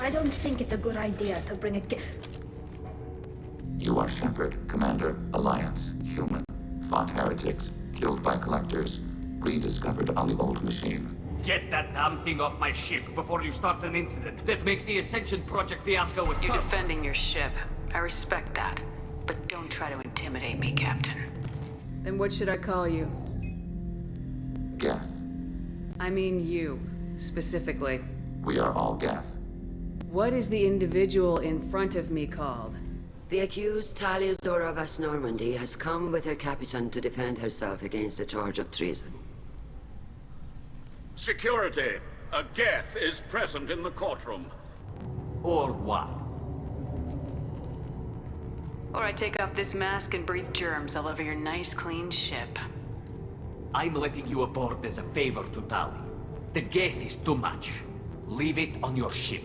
I don't think it's a good idea to bring a You are Shepard, Commander, Alliance, human. Fought heretics, killed by collectors, rediscovered on the old machine. Get that damn thing off my ship before you start an incident that makes the Ascension Project fiasco with You're defending your ship. I respect that. But don't try to intimidate me, Captain. Then what should I call you? Geth. I mean you, specifically. We are all Geth. What is the individual in front of me called? The accused Tali of Normandy has come with her captain to defend herself against a charge of treason. Security! A Geth is present in the courtroom. Or what? Or I take off this mask and breathe germs all over your nice, clean ship. I'm letting you aboard as a favor to Tali. The Geth is too much. Leave it on your ship.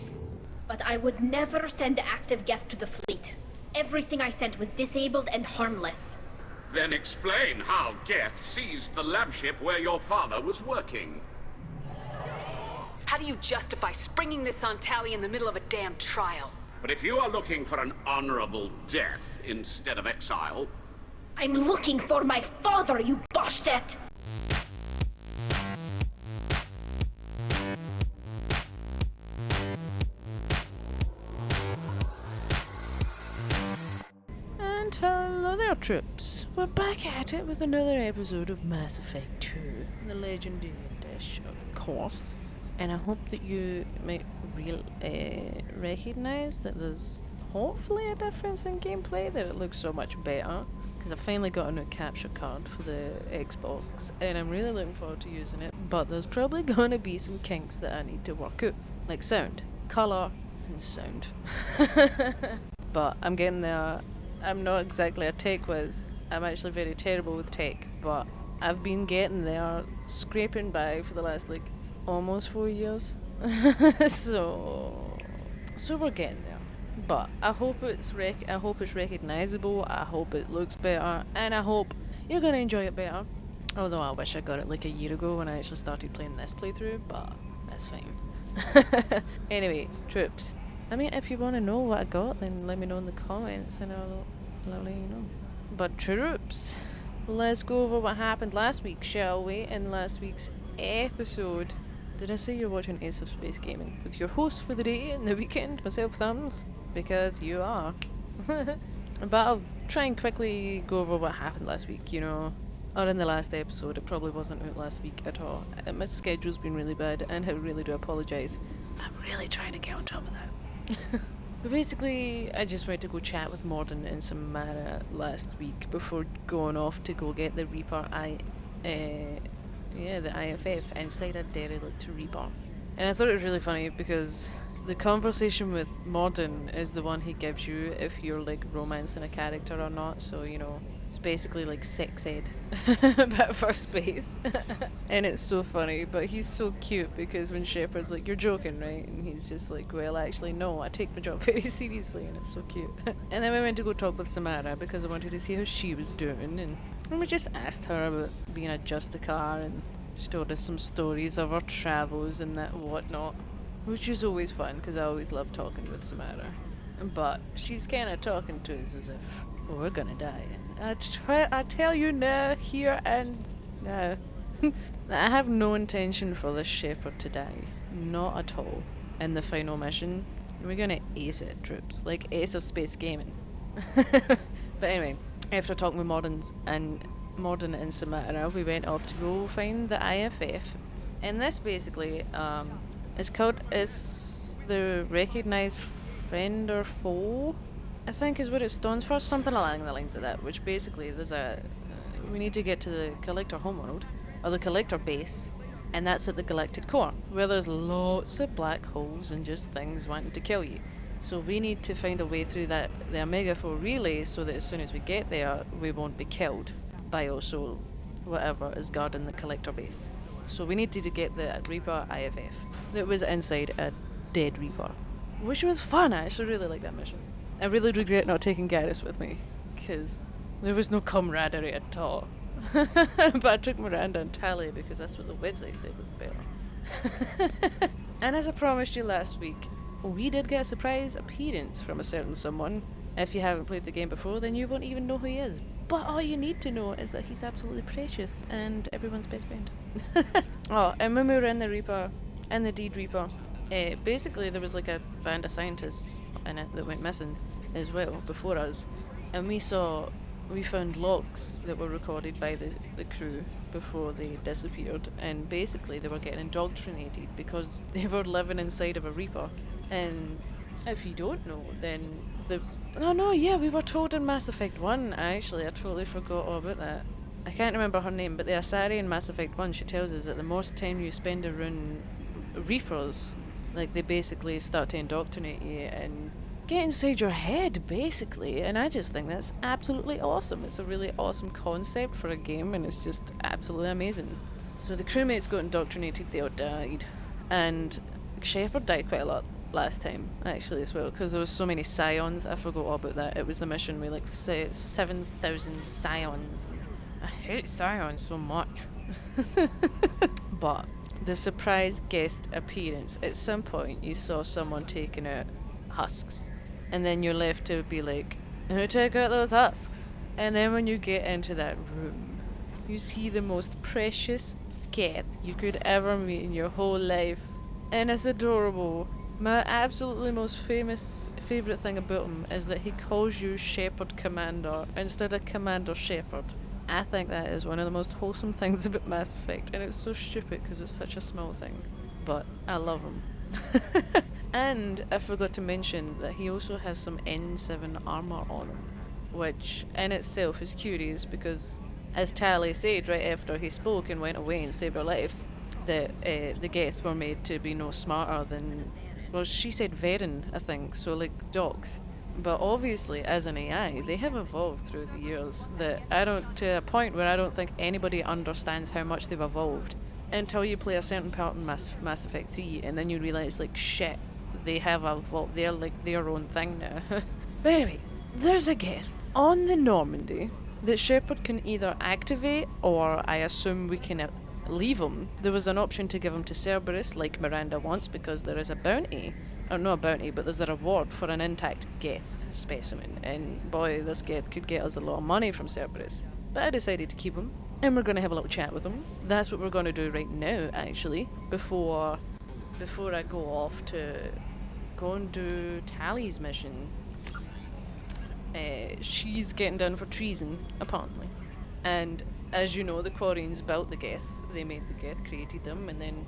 But I would never send active Geth to the fleet. Everything I sent was disabled and harmless. Then explain how Geth seized the lab ship where your father was working. How do you justify springing this on Tali in the middle of a damn trial? But if you are looking for an honorable death instead of exile... I'm looking for my father, you bastet! And hello there, troops. We're back at it with another episode of Mass Effect 2, the Legendary Edition, of course. And I hope that you might recognise that there's hopefully a difference in gameplay, that it looks so much better. Because I finally got a new capture card for the Xbox, and I'm really looking forward to using it. But there's probably going to be some kinks that I need to work out, like sound, colour, and sound. But I'm getting there. I'm not exactly a tech whiz. I'm actually very terrible with tech, but I've been getting there, scraping by for the last like almost 4 years. so we're getting there. But I hope it's recognizable. I hope it looks better, and I hope you're gonna enjoy it better. Although I wish I got it like a year ago when I actually started playing this playthrough, but that's fine. Anyway, troops. I mean, if you want to know what I got, then let me know in the comments, and I'll let you know. But troops, let's go over what happened last week, shall we? In last week's episode. Did I say you're watching Ace of Space Gaming with your host for the day and the weekend, myself Thumbs? Because you are. But I'll try and quickly go over what happened last week, you know. Or in the last episode. It probably wasn't out last week at all. My schedule's been really bad, and I really do apologise. I'm really trying to get on top of that. But basically, I just went to go chat with Morden and Samara last week before going off to go get the Reaper the IFF inside a Derelict Reaper. And I thought it was really funny because the conversation with Morden is the one he gives you if you're like romancing a character or not, so you know, it's basically like sex ed but for space. And it's so funny, but he's so cute because when Shepard's like, you're joking, right? And he's just like, well actually no, I take my job very seriously, and it's so cute. And then we went to go talk with Samara because I wanted to see how she was doing, and we just asked her about being a Justicar, and she told us some stories of her travels and that whatnot, which is always fun because I always love talking with Samara. But she's kind of talking to us as if we're gonna die. I tell you now, here and now, I have no intention for this Shepard to die. Not at all. In the final mission, we're gonna ace it, troops. Like Ace of Space Gaming. But anyway, after talking with Morden and Samara, we went off to go find the IFF. And this basically, is the Recognized Friend or Foe, I think is what it stands for, something along the lines of that, which basically we need to get to the Collector homeworld, or the Collector base, and that's at the Galactic Core, where there's lots of black holes and just things wanting to kill you. So we need to find a way through the Omega 4 relay so that as soon as we get there, we won't be killed by also whatever is guarding the Collector base. So we needed to get the Reaper IFF that was inside a dead Reaper, which was fun. I actually really liked that mission. I really regret not taking Garrus with me, because there was no camaraderie at all. But I took Miranda and Tali because that's what the website said was better. And as I promised you last week, we did get a surprise appearance from a certain someone. If you haven't played the game before, then you won't even know who he is. But all you need to know is that he's absolutely precious and everyone's best friend. Oh, and when we were in the Reaper, in the Deed Reaper, basically there was like a band of scientists in it that went missing as well before us. And we found logs that were recorded by the crew before they disappeared, and basically they were getting indoctrinated because they were living inside of a Reaper. And if you don't know, then we were told in Mass Effect 1, actually, I totally forgot all about that. I can't remember her name, but the Asari in Mass Effect 1, she tells us that the more time you spend around Reapers, like, they basically start to indoctrinate you and get inside your head, basically. And I just think that's absolutely awesome. It's a really awesome concept for a game, and it's just absolutely amazing. So the crewmates got indoctrinated, they all died. And Shepard died quite a lot last time, actually, as well, because there was so many scions. I forgot all about that. It was the mission with like 7,000 scions. I hate scions so much. But the surprise guest appearance, at some point you saw someone taking out husks, and then you're left to be like, who took out those husks? And then when you get into that room, you see the most precious Geth you could ever meet in your whole life, and it's adorable. My absolutely most favourite thing about him is that he calls you Shepard Commander instead of Commander Shepard. I think that is one of the most wholesome things about Mass Effect, and it's so stupid because it's such a small thing, but I love him. And I forgot to mention that he also has some N7 armour on him, which in itself is curious because, as Tali said right after he spoke and went away and saved our lives, that the Geth were made to be no smarter than, well, she said Varen, I think, so like dogs. But obviously, as an AI, they have evolved through the years to a point where I don't think anybody understands how much they've evolved until you play a certain part in Mass Effect 3, and then you realise, like, shit, they have evolved, they're like their own thing now. But anyway, there's a Geth on the Normandy that Shepard can either activate, or I assume we can leave him. There was an option to give him to Cerberus, like Miranda wants, because there is a bounty. Or not a bounty, but there's a reward for an intact Geth specimen. And boy, this Geth could get us a lot of money from Cerberus. But I decided to keep him, and we're going to have a little chat with him. That's what we're going to do right now, actually, before I go off to go and do Tali's mission. She's getting done for treason, apparently. And as you know, the Quarians built the Geth. They made the Geth, created them, and then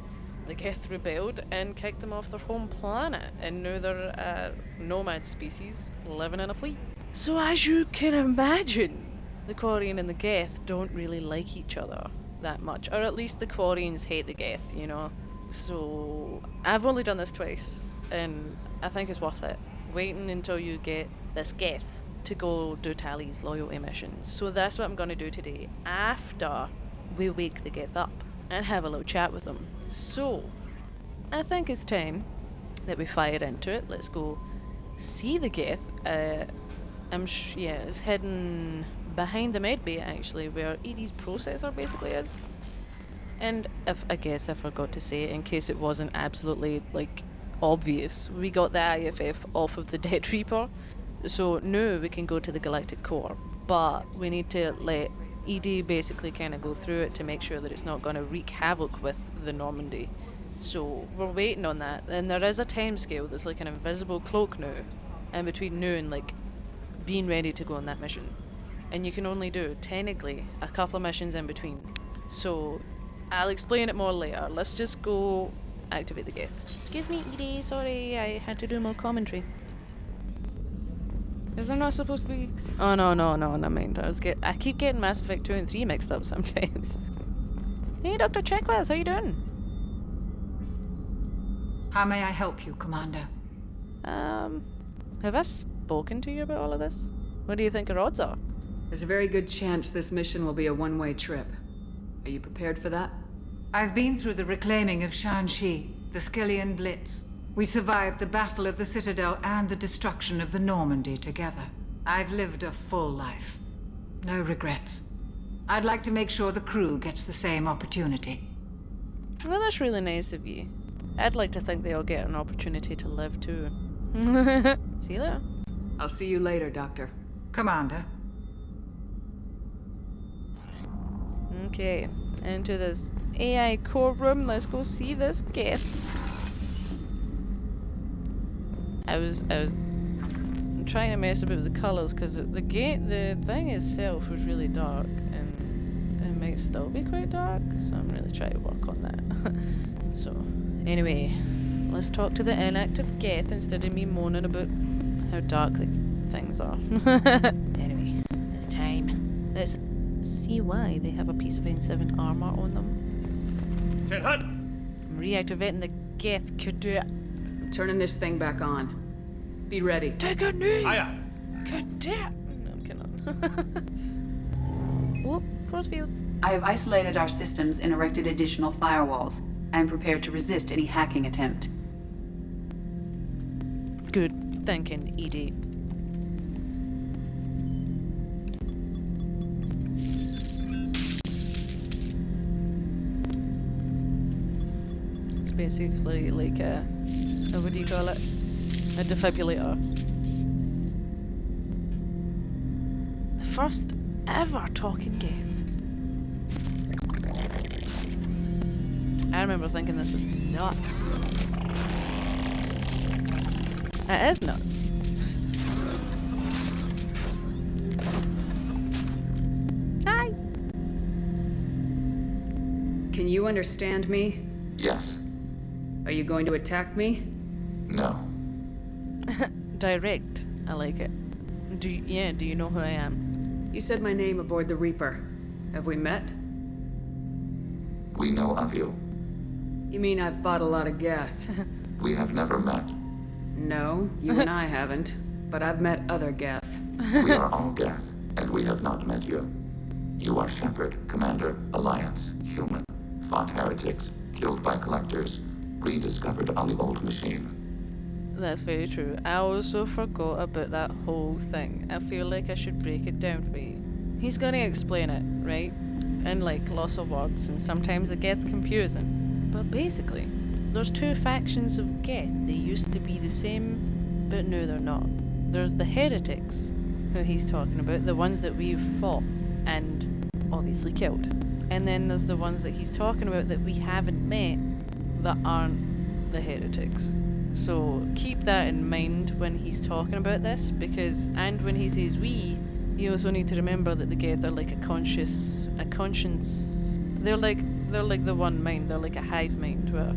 the Geth rebelled and kicked them off their home planet, and now they're a nomad species living in a fleet. So as you can imagine, the Quarian and the Geth don't really like each other that much, or at least the Quarians hate the Geth, you know. So I've only done this twice, and I think it's worth it, waiting until you get this Geth to go do Tali's loyalty mission. So that's what I'm going to do today, after we wake the Geth up and have a little chat with them. So I think it's time that we fire into it. Let's go see the Geth. It's heading behind the medbay, actually, where Edie's processor basically is. And I guess I forgot to say it in case it wasn't absolutely, like, obvious. We got the IFF off of the Dead Reaper, so now we can go to the Galactic Core. But we need to let Edie basically kind of go through it to make sure that it's not going to wreak havoc with the Normandy. So we're waiting on that, and there is a timescale. There's like an invisible cloak now, in between now and like being ready to go on that mission. And you can only do, technically, a couple of missions in between. So I'll explain it more later. Let's just go activate the Geth. Excuse me, Edie, sorry, I had to do more commentary. Is there not supposed to be... Oh, no, never mind. I keep getting Mass Effect 2 and 3 mixed up sometimes. Hey, Dr. Checkwell, how you doing? How may I help you, Commander? Have I spoken to you about all of this? What do you think our odds are? There's a very good chance this mission will be a one-way trip. Are you prepared for that? I've been through the reclaiming of Shanxi, the Skillian Blitz. We survived the Battle of the Citadel and the destruction of the Normandy together. I've lived a full life. No regrets. I'd like to make sure the crew gets the same opportunity. Well, that's really nice of you. I'd like to think they all get an opportunity to live too. See you later. I'll see you later, Doctor. Commander. Okay, into this AI core room. Let's go see this Geth. I was trying to mess about with the colours because the thing itself was really dark, and it might still be quite dark. So I'm really trying to work on that. So anyway, let's talk to the inactive Geth instead of me moaning about how dark the things are. Anyway, it's time. Let's see why they have a piece of N7 armor on them. I'm reactivating the Geth cadet. I'm turning this thing back on. Be ready. Take a knee! Cadet! No, I'm kidding. Whoop, force fields. I have isolated our systems and erected additional firewalls. I am prepared to resist any hacking attempt. Good thinking, ED. It's basically like a what do you call it? A defibrillator. The first ever talking Geth. I remember thinking this was nuts. It is nuts. Hi! Can you understand me? Yes. Are you going to attack me? No. Direct. I like it. Do you know who I am? You said my name aboard the Reaper. Have we met? We know of you. You mean I've fought a lot of Geth? We have never met. No, you and I haven't. But I've met other Geth. We are all Geth, and we have not met you. You are Shepard, Commander, Alliance, human, fought heretics, killed by collectors, rediscovered on the old machine. That's very true. I also forgot about that whole thing. I feel like I should break it down for you. He's gonna explain it, right? And like lots of words, and sometimes it gets confusing. But basically, there's two factions of Geth. They used to be the same, but now they're not. There's the heretics, who he's talking about, the ones that we've fought and obviously killed. And then there's the ones that he's talking about that we haven't met that aren't the heretics. So keep that in mind when he's talking about this, because, and when he says we, you also need to remember that the Geth are like a conscience. They're like the one mind. They're like a hive mind where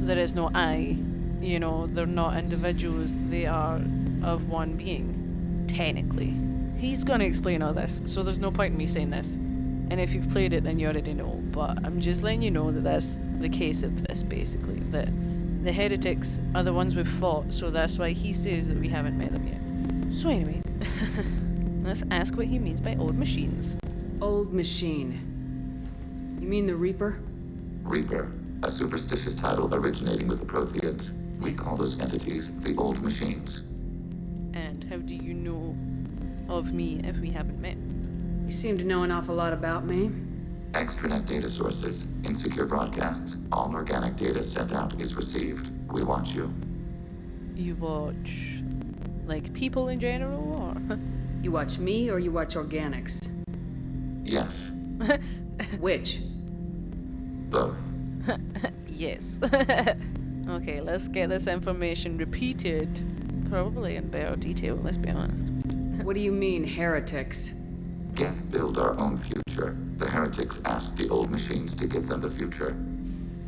there is no I. You know, they're not individuals. They are of one being, technically. He's gonna explain all this, so there's no point in me saying this. And if you've played it, then you already know. But I'm just letting you know that that's the case of this, basically. That the heretics are the ones we've fought, so that's why he says that we haven't met them yet. So anyway, let's ask what he means by old machines. Old machine. You mean the Reaper? Reaper, a superstitious title originating with the Protheans. We call those entities the old machines. And how do you know of me if we haven't met? You seem to know an awful lot about me. Extranet data sources, insecure broadcasts, all organic data sent out is received. We watch you. You watch, like, people in general, or? You watch me or you watch organics? Yes. Which? Both. Yes. Okay, let's get this information repeated. Probably in better detail, let's be honest. What do you mean, heretics? Geth build our own future. The heretics asked the old machines to give them the future.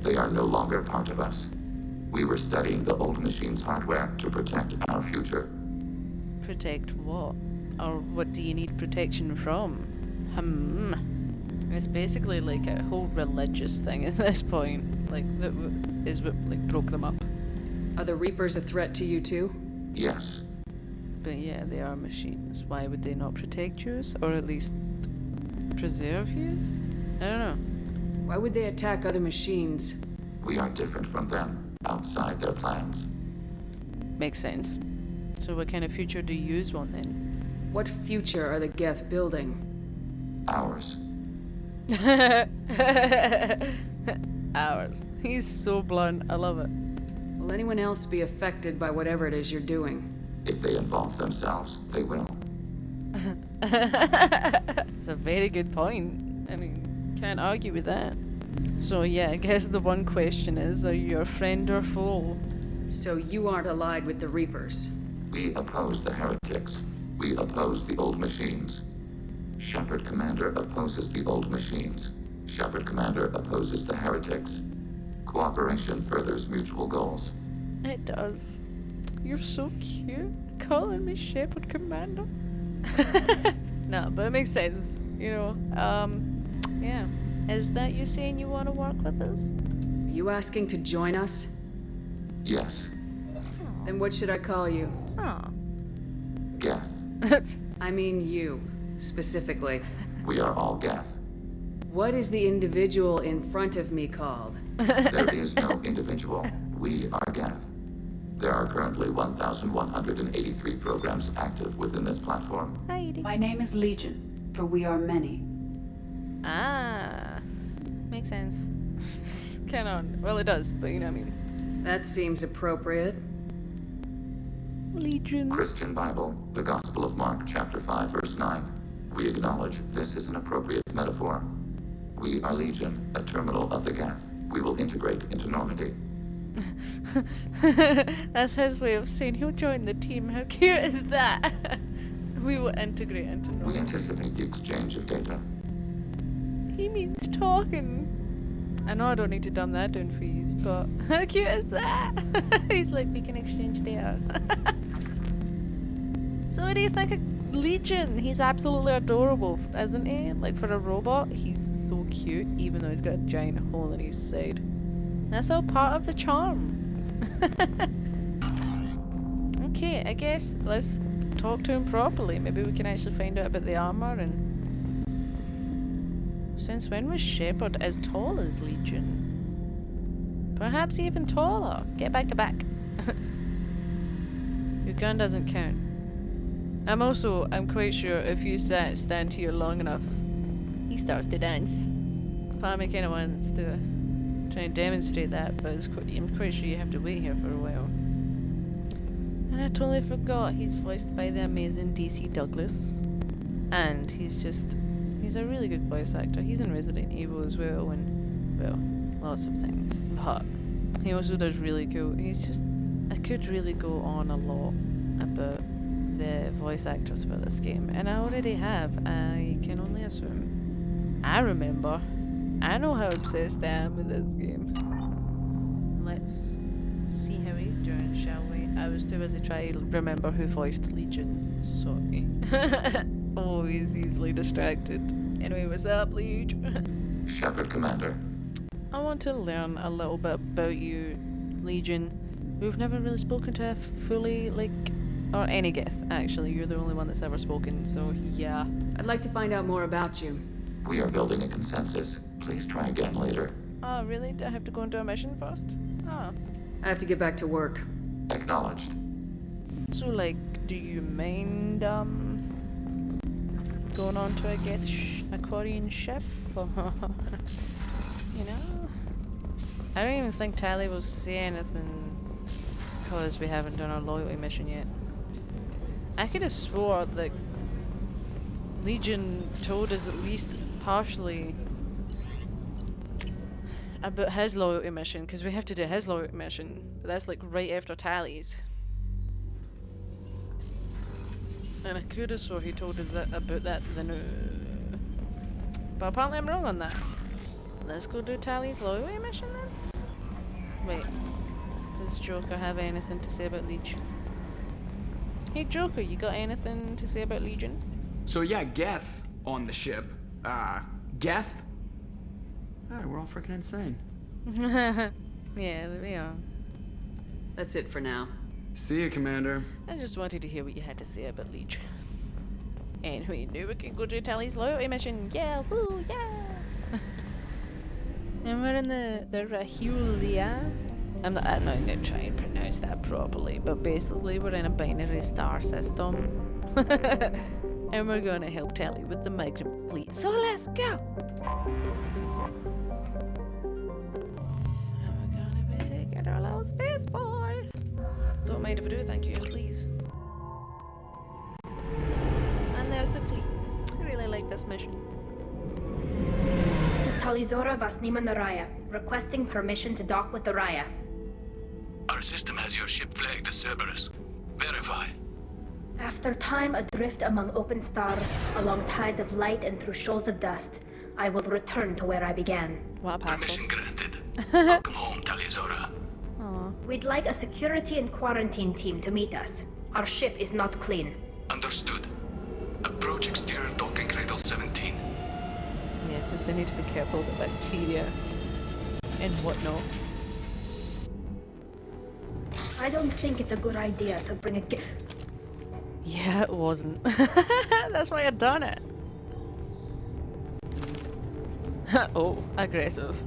They are no longer part of us. We were studying the old machines' hardware to protect our future. Protect what? Or what do you need protection from? It's basically like a whole religious thing at this point. Like, that is what, like, broke them up. Are the Reapers a threat to you too? Yes. But yeah, they are machines. Why would they not protect yous? Or at least preserve yous? I don't know. Why would they attack other machines? We are different from them, outside their plans. Makes sense. So what kind of future do yous want then? What future are the Geth building? Ours. hours. He's so blunt. I love it. Will anyone else be affected by whatever it is you're doing? If they involve themselves, they will. It's a very good point. I mean, can't argue with that. So yeah, I guess the one question is, are you a friend or foe? So you aren't allied with the Reapers? We oppose the heretics. We oppose the old machines. Shepard Commander opposes the old machines. Shepard Commander opposes the heretics. Cooperation furthers mutual goals. It does. You're so cute, calling me Shepard Commander. No, but it makes sense, you know. Yeah. Is that you saying you want to work with us? Are you asking to join us? Yes. Then what should I call you? Aw. Geth. I mean you, specifically. We are all Geth. What is the individual in front of me called? There is no individual. We are Geth. There are currently 1,183 programs active within this platform. My name is Legion, for we are many. Ah. Makes sense. Canon. Well, it does, but you know what I mean. That seems appropriate. Legion. Christian Bible, the Gospel of Mark, chapter 5, verse 9. We acknowledge this is an appropriate metaphor. We are Legion, a terminal of the Geth. We will integrate into Normandy. That's his way of saying he'll join the team. How cute is that? We will integrate into Normandy. We anticipate the exchange of data. He means talking. I know I don't need to dumb that down for you, but how cute is that? He's like, we can exchange data. So what do you think of Legion? He's absolutely adorable, isn't he? Like, for a robot, he's so cute, even though he's got a giant hole in his side. That's all part of the charm. Okay, I guess let's talk to him properly. Maybe we can actually find out about the armor and... Since when was Shepard as tall as Legion? Perhaps even taller. Get back to back. Your gun doesn't count. I'm quite sure if you stand here long enough, he starts to dance. Farmy kind of wants to try and demonstrate that, but I'm quite sure you have to wait here for a while. And I totally forgot he's voiced by the amazing DC Douglas. And he's a really good voice actor. He's in Resident Evil as well, and, well, lots of things. But he also does really cool. I could really go on a lot about the voice actors for this game, and I already have. I can only assume. I know how obsessed I am with this game. Let's see how he's doing, shall we? I was too busy trying to remember who voiced Legion. Sorry. Always easily distracted. Anyway, what's up, Leech? Shepard Commander. I want to learn a little bit about you, Legion. We've never really spoken to fully, or any Geth, actually. You're the only one that's ever spoken, so yeah. I'd like to find out more about you. We are building a consensus. Please try again later. Oh, really? Do I have to go and do a mission first? Oh. I have to get back to work. Acknowledged. So, do you mind, going on to a Geth Aquarian ship? You know? I don't even think Tali will say anything because we haven't done our loyalty mission yet. I could have swore that Legion told us at least partially about his loyalty mission, because we have to do his loyalty mission, but that's right after Tali's. And I could have swore he told us about that then. But apparently I'm wrong on that. Let's go do Tali's loyalty mission then? Wait. Does Joker have anything to say about Legion? Hey Joker, you got anything to say about Legion? So yeah, Geth on the ship. Geth? Alright, we're all freaking insane. Yeah, we are. That's it for now. See you, Commander. I just wanted to hear what you had to say about Legion. And we knew we could go do Tali's loyalty mission. Yeah, woo, yeah! And we're in the Rahulia. I'm not going to try and pronounce that properly, but basically we're in a binary star system. And we're going to help Tali with the migrant fleet. So let's go! mind if I do, thank you, and please. And there's the fleet. I really like this mission. This is Talizora Vasnima Naraya, requesting permission to dock with the Raya. Our system has your ship flagged as Cerberus. Verify. After time adrift among open stars, along tides of light and through shoals of dust, I will return to where I began. What a Permission passport. granted. Welcome home, Talizora. We'd like a security and quarantine team to meet us. Our ship is not clean. Understood. Approach exterior docking cradle 17. Yeah, because they need to be careful of the bacteria and whatnot. I don't think it's a good idea to bring a Yeah, it wasn't. That's why I'd done it. Oh, aggressive.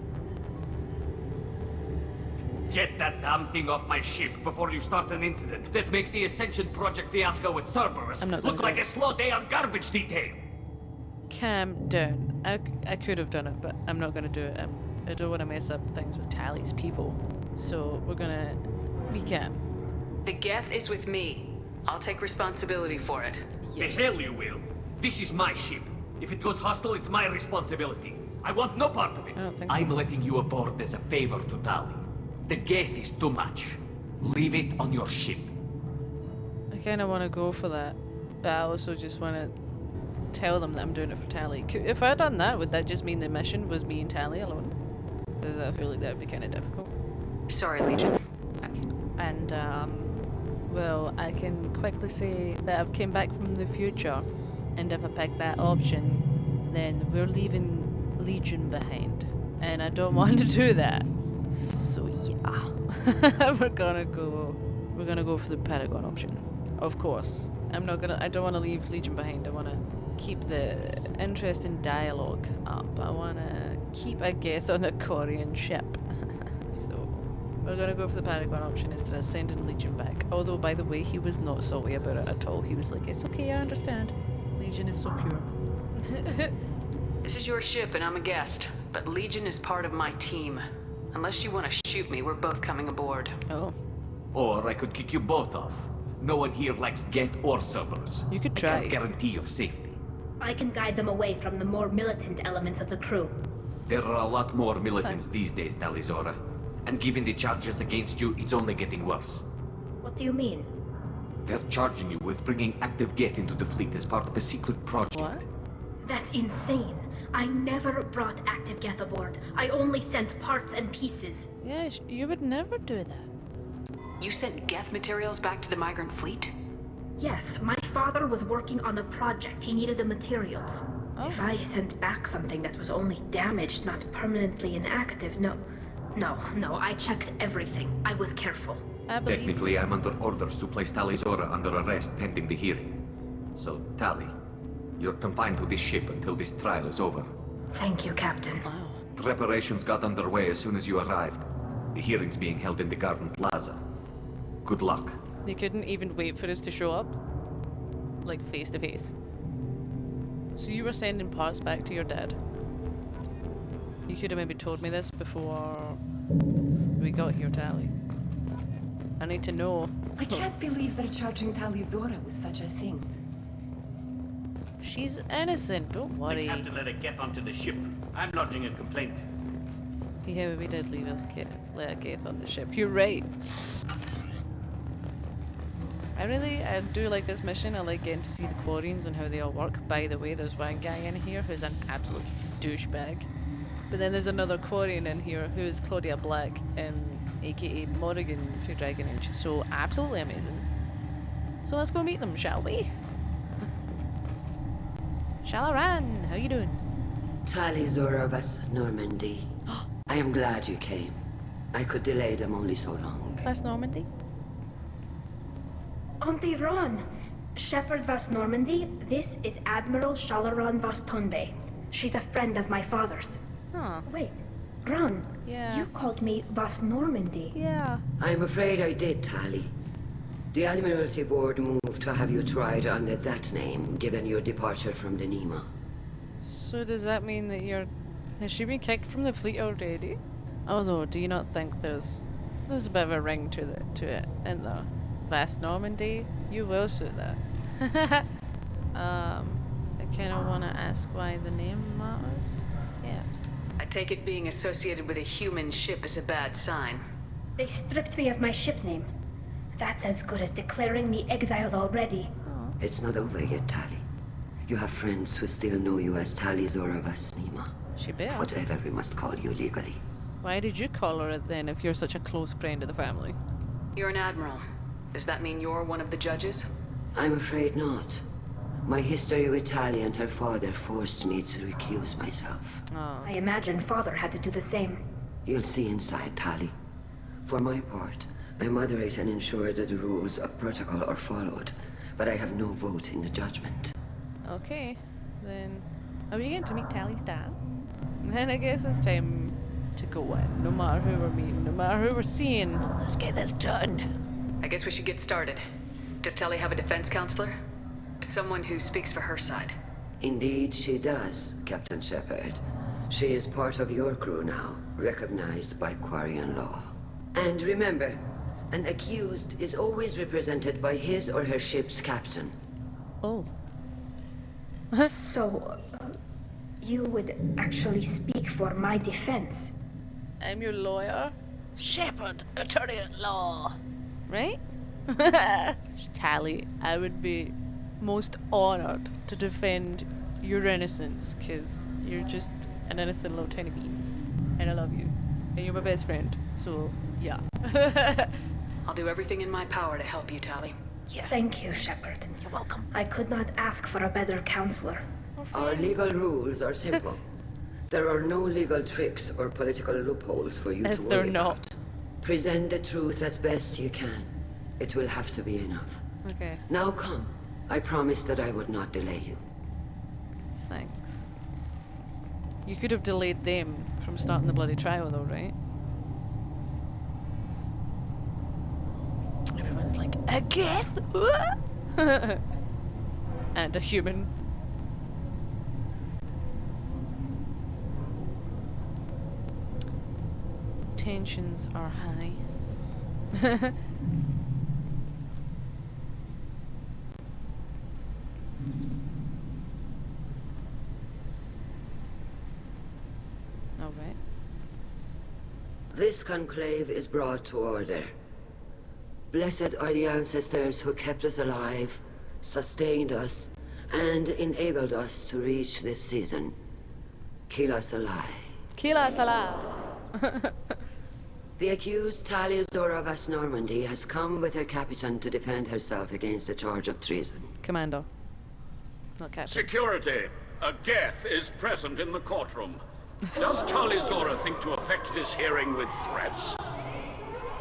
Get that damn thing off my ship before you start an incident that makes the Ascension Project fiasco with Cerberus I'm not gonna look do like it. a slow day on garbage detail. Calm down. I could have done it, but I'm not gonna do it. I don't want to mess up things with Tali's people. So we're gonna be calm. The Geth is with me. I'll take responsibility for it. The hell you will. This is my ship. If it goes hostile, it's my responsibility. I want no part of it. I don't think so. I'm letting you aboard as a favor to Tali. The Geth is too much. Leave it on your ship. I kind of want to go for that, but I also just want to tell them that I'm doing it for Tali. If I had done that, would that just mean the mission was me and Tali alone? Because I feel like that would be kind of difficult. Sorry, Legion. And, well, I can quickly say that I've came back from the future, and if I pick that option, then we're leaving Legion behind. And I don't want to do that. So yeah. we're gonna go for the Paragon option. Of course. I don't wanna leave Legion behind. I wanna keep the interesting dialogue up. I wanna keep a Geth on a Korean ship. So we're gonna go for the Paragon option instead of sending Legion back. Although, by the way, he was not salty about it at all. He was like, it's okay, I understand. Legion is so pure. This is your ship and I'm a guest, but Legion is part of my team. Unless you want to shoot me, we're both coming aboard. Oh. Or I could kick you both off. No one here likes Geth or Cerberus. You could I try. can't guarantee your safety. I can guide them away from the more militant elements of the crew. There are a lot more militants these days, Talizora. And given the charges against you, it's only getting worse. What do you mean? They're charging you with bringing active Geth into the fleet as part of a secret project. What? That's insane. I never brought active Geth aboard. I only sent parts and pieces. Yeah, you would never do that. You sent Geth materials back to the migrant fleet? Yes, my father was working on a project. He needed the materials. If I sent back something that was only damaged, not permanently inactive, no, I checked everything. I was careful. Technically, I'm under orders to place Talizora under arrest pending the hearing. So, Tali, you're confined to this ship until this trial is over. Thank you, Captain. Wow. Preparations got underway as soon as you arrived. The hearing's being held in the Garden Plaza. Good luck. They couldn't even wait for us to show up? Like, face to face. So you were sending parts back to your dad? You could have maybe told me this before we got here, Tali. I need to know. I can't believe they're charging Talizora with such a thing. She's innocent, don't worry. The captain let a Geth onto the ship. I'm lodging a complaint. Yeah, we did let a Geth on the ship. You're right. I do like this mission. I like getting to see the Quarians and how they all work. By the way, there's one guy in here who's an absolute douchebag. But then there's another Quarian in here who's Claudia Black, aka Morrigan for Dragon, and she's so absolutely amazing. So let's go meet them, shall we? Shalaran, how you doing? Tali Zorovas, Normandy. I am glad you came. I could delay them only so long. Class Normandy? Auntie Ron! Shepard Vas Normandy, this is Admiral Shalaran Vas Tonbe. She's a friend of my father's. Huh. Wait, Ron, Yeah. you called me Vas Normandy. Yeah. I'm afraid I did, Tali. The Admiralty Board moved to have you tried under that name, given your departure from the Nima. So does that mean that has she been kicked from the fleet already? Although, do you not think there's a bit of a ring to it, isn't there? Vast Normandy, you will suit that. I kind of want to ask why the name matters. Yeah. I take it being associated with a human ship is a bad sign. They stripped me of my ship name. That's as good as declaring me exiled already. It's not over yet, Tali. You have friends who still know you as Tali Zora Vasnima. She better. Whatever we must call you legally. Why did you call her it then if you're such a close friend of the family? You're an admiral. Does that mean you're one of the judges? I'm afraid not. My history with Tali and her father forced me to recuse myself. I imagine father had to do the same. You'll see inside, Tali. For my part, I moderate and ensure that the rules of protocol are followed, but I have no vote in the judgment. Okay, then are we going to meet Tali's dad? Then I guess it's time to go in, no matter who we're meeting, no matter who we're seeing. Let's get this done. I guess we should get started. Does Tali have a defense counselor? Someone who speaks for her side. Indeed she does, Captain Shepard. She is part of your crew now, recognized by Quarian law. And remember, an accused is always represented by his or her ship's captain. Oh. So, you would actually speak for my defense? I'm your lawyer. Shepard, attorney at law. Right? Tali, I would be most honored to defend your innocence, because you're just an innocent little tiny bean. And I love you. And you're my best friend, so yeah. I'll do everything in my power to help you, Tali. Yeah. Thank you, Shepard. You're welcome. I could not ask for a better counselor. Our legal rules are simple. There are no legal tricks or political loopholes for you to worry about. Present the truth as best you can. It will have to be enough. Okay. Now come. I promised that I would not delay you. Thanks. You could have delayed them from starting the bloody trial though, right? Everyone's like, a Geth? And a human. Tensions are high. Alright. This conclave is brought to order. Blessed are the ancestors who kept us alive, sustained us, and enabled us to reach this season. Kila Salai. Kila Salah. The accused Tali Zora Vas Normandy has come with her captain to defend herself against a charge of treason. Commander. Not captain. Security. A Geth is present in the courtroom. Does Tali Zora think to affect this hearing with threats?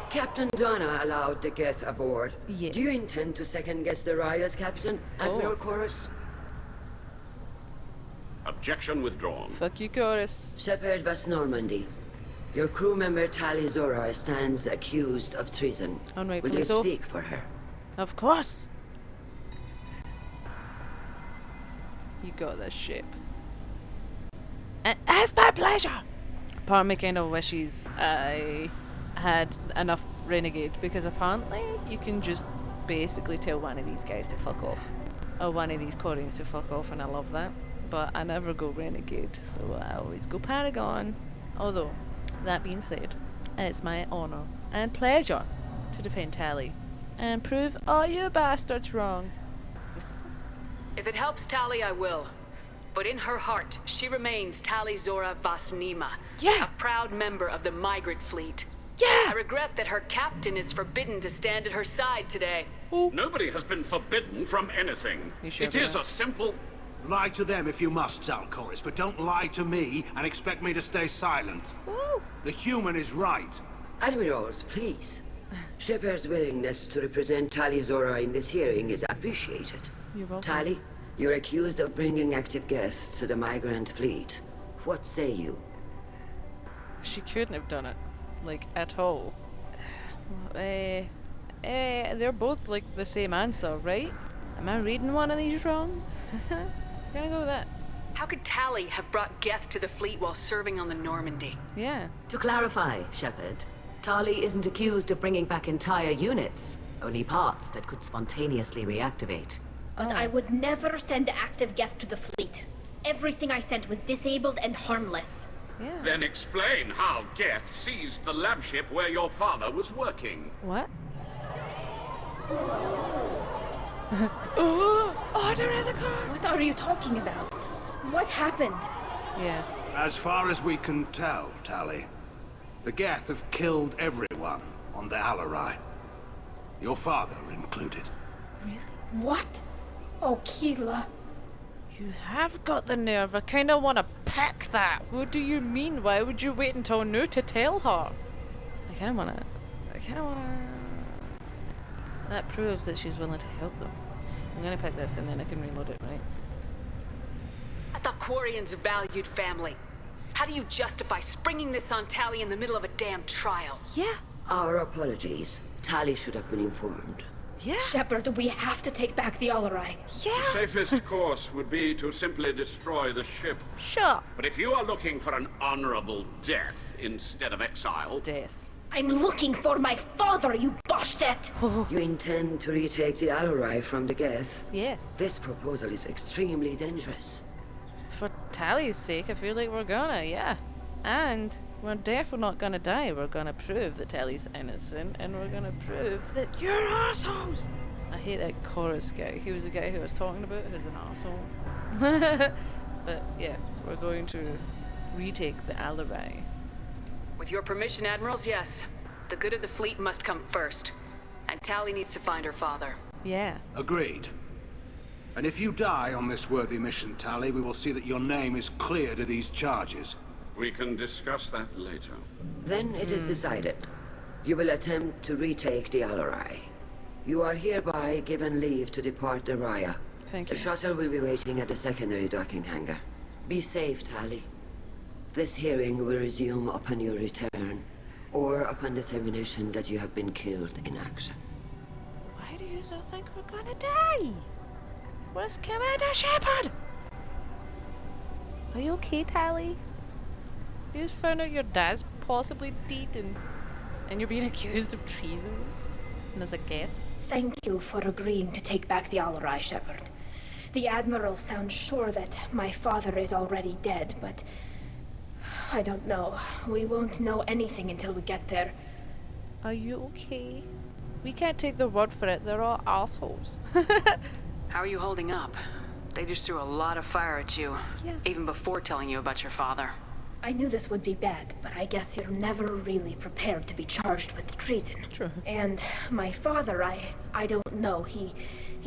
Captain Donna allowed the Geth aboard. Yes. Do you intend to second-guess the Raya's captain, Admiral Chorus? Objection withdrawn. Fuck you, Chorus. Shepard Vas Normandy. Your crew member Tali Zora stands accused of treason. Will you speak for her? Of course. You got this ship. And as my pleasure. Part of me kind of wishes I had enough renegade, because apparently you can just basically tell one of these guys to fuck off, or one of these Quarians to fuck off, and I love that. But I never go renegade, so I always go Paragon. Although, that being said, it's my honor and pleasure to defend Tali and prove all you bastards wrong. If it helps Tali, I will. But in her heart, she remains Tali Zora Vasnima. Yeah. A proud member of the migrant fleet. Yeah. I regret that her captain is forbidden to stand at her side today. Nobody has been forbidden from anything. It is a simple... Lie to them if you must, Zalcoris, but don't lie to me and expect me to stay silent. The human is right. Admirals, please. Shepard's willingness to represent Tali Zora in this hearing is appreciated. You're welcome. Tali, you're accused of bringing active guests to the migrant fleet. What say you? She couldn't have done it, like, at all. They're both, like, the same answer, right? Am I reading one of these wrong? Gonna go with that. How could Tali have brought Geth to the fleet while serving on the Normandy? Yeah. To clarify, Shepard, Tali isn't accused of bringing back entire units, only parts that could spontaneously reactivate. But I would never send active Geth to the fleet. Everything I sent was disabled and harmless. Yeah. Then explain how Geth seized the lab ship where your father was working. What? Oh, they're in the car! What are you talking about? What happened? Yeah. As far as we can tell, Tali, the Geth have killed everyone on the Alarai. Your father included. Really? What? Oh, Keela. You have got the nerve. I kind of want to pack that. What do you mean? Why would you wait until now to tell her? I kind of want to... That proves that she's willing to help them. I'm going to pick this and then I can reload it, right? I thought Quarians valued family. How do you justify springing this on Tali in the middle of a damn trial? Yeah. Our apologies. Tali should have been informed. Yeah. Shepard, we have to take back the Alarai. Yeah. The safest course would be to simply destroy the ship. Sure. But if you are looking for an honorable death instead of exile... Death. I'm looking for my father, you bastet! You intend to retake the Alarai from the Geth? Yes. This proposal is extremely dangerous. For Tali's sake, I feel like we're gonna, yeah. And we're definitely not gonna die. We're gonna prove that Tali's innocent, and we're gonna prove that you're assholes! I hate that chorus guy. He was the guy who I was talking about who's an asshole. But yeah, we're going to retake the Alarai. With your permission, Admirals, yes. The good of the fleet must come first. And Tali needs to find her father. Yeah. Agreed. And if you die on this worthy mission, Tali, we will see that your name is cleared of these charges. We can discuss that later. Then it is decided. You will attempt to retake the Alarai. You are hereby given leave to depart the Raya. Thank The you. shuttle will be waiting at the secondary docking hangar. Be safe, Tali. This hearing will resume upon your return, or upon determination that you have been killed in action. Why do you so think we're gonna die? Where's Commander Shepard? Are you okay, Tali? You just found out your dad's possibly dead and you're being accused of treason? And as a Geth? Thank you for agreeing to take back the Alarai, Shepard. The Admiral sounds sure that my father is already dead, but... I don't know. We won't know anything until we get there. Are you okay? We can't take their word for it. They're all assholes. How are you holding up? They just threw a lot of fire at you, even before telling you about your father. I knew this would be bad, but I guess you're never really prepared to be charged with treason. True. And my father, I don't know. He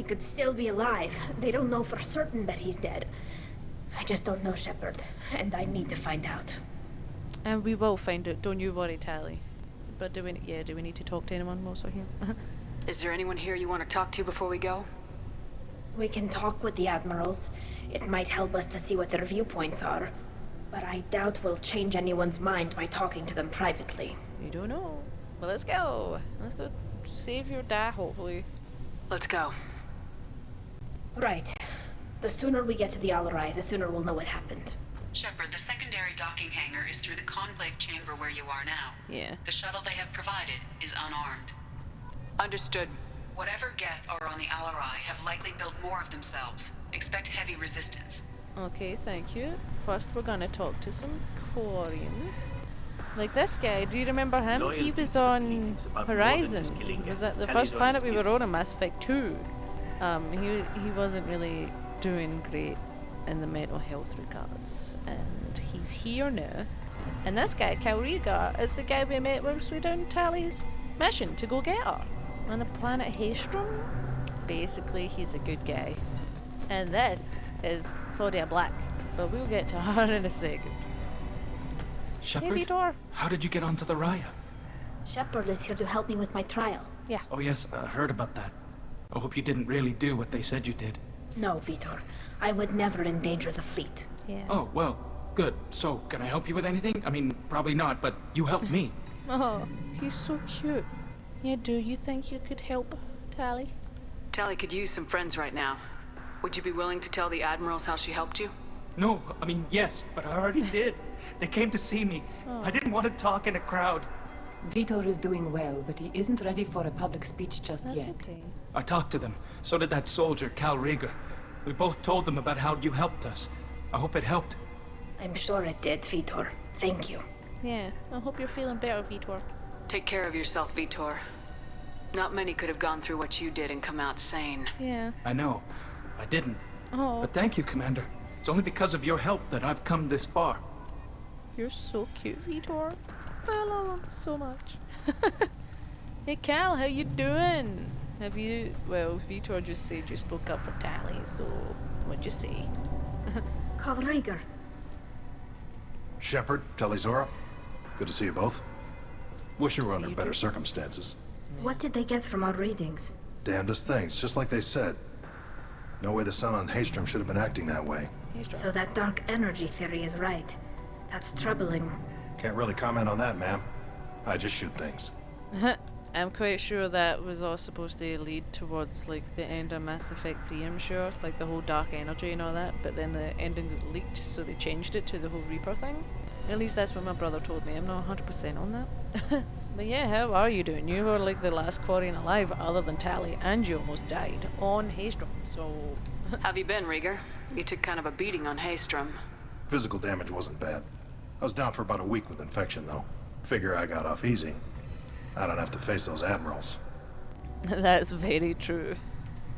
could still be alive. They don't know for certain that he's dead. I just don't know, Shepard, and I need to find out. And we will find out, don't you worry, Tali. But do we need to talk to anyone also here? Is there anyone here you want to talk to before we go? We can talk with the Admirals. It might help us to see what their viewpoints are. But I doubt we'll change anyone's mind by talking to them privately. You don't know. Well, let's go. Let's go save your dad, hopefully. Let's go. Right. The sooner we get to the Alarai, the sooner we'll know what happened. Shepard, the secondary docking hangar is through the conclave chamber where you are now. Yeah. The shuttle they have provided is unarmed. Understood. Whatever Geth are on the Alarai have likely built more of themselves. Expect heavy resistance. Okay, thank you. First, we're gonna talk to some Quarians. Like this guy, do you remember him? He was on Horizon. Was that the first planet we were on Mass Effect 2? He wasn't really doing great in the mental health regards. And he's here now. And this guy, Kalriga, is the guy we met once we done Tali's mission to go get her. On the planet Haestrom. Basically, he's a good guy. And this is Claudia Black. But we'll get to her in a second. Shepard? Hey, Vitor. How did you get onto the Raya? Shepard is here to help me with my trial. Yeah. Oh yes, I heard about that. I hope you didn't really do what they said you did. No, Vitor. I would never endanger the fleet. Yeah. Oh, well, good. So, can I help you with anything? I mean, probably not, but you helped me. Oh, he's so cute. Yeah, do you think you could help, Tali? Tali could use some friends right now. Would you be willing to tell the Admirals how she helped you? No, I mean, yes, but I already did. They came to see me. Oh. I didn't want to talk in a crowd. Vitor is doing well, but he isn't ready for a public speech just yet. Okay. I talked to them. So did that soldier, Cal Rieger. We both told them about how you helped us. I hope it helped. I'm sure it did, Vitor. Thank you. Yeah, I hope you're feeling better, Vitor. Take care of yourself, Vitor. Not many could have gone through what you did and come out sane. Yeah. I know. I didn't. Oh. But thank you, Commander. It's only because of your help that I've come this far. You're so cute, Vitor. I love him so much. Hey Cal, how you doing? Have you... Well, Vitor just said you spoke up for Tali, so what'd you say? Cal Rieger. Shepard, Tali Zora. Good to see you both. Wish you were under better circumstances. What did they get from our readings? Damnedest things, just like they said. No way the sun on Haystrom should have been acting that way. So that dark energy theory is right. That's troubling. Can't really comment on that, ma'am. I just shoot things. I'm quite sure that was all supposed to lead towards like the end of Mass Effect 3, I'm sure. Like the whole dark energy and all that, but then the ending got leaked, so they changed it to the whole Reaper thing. At least that's what my brother told me. I'm not 100% on that. But yeah, how are you doing? You were like the last Quarian alive other than Tali, and you almost died on Haystrom, so... Have you been, Rieger? You took kind of a beating on Haystrom. Physical damage wasn't bad. I was down for about a week with infection, though. Figure I got off easy. I don't have to face those admirals. That's very true.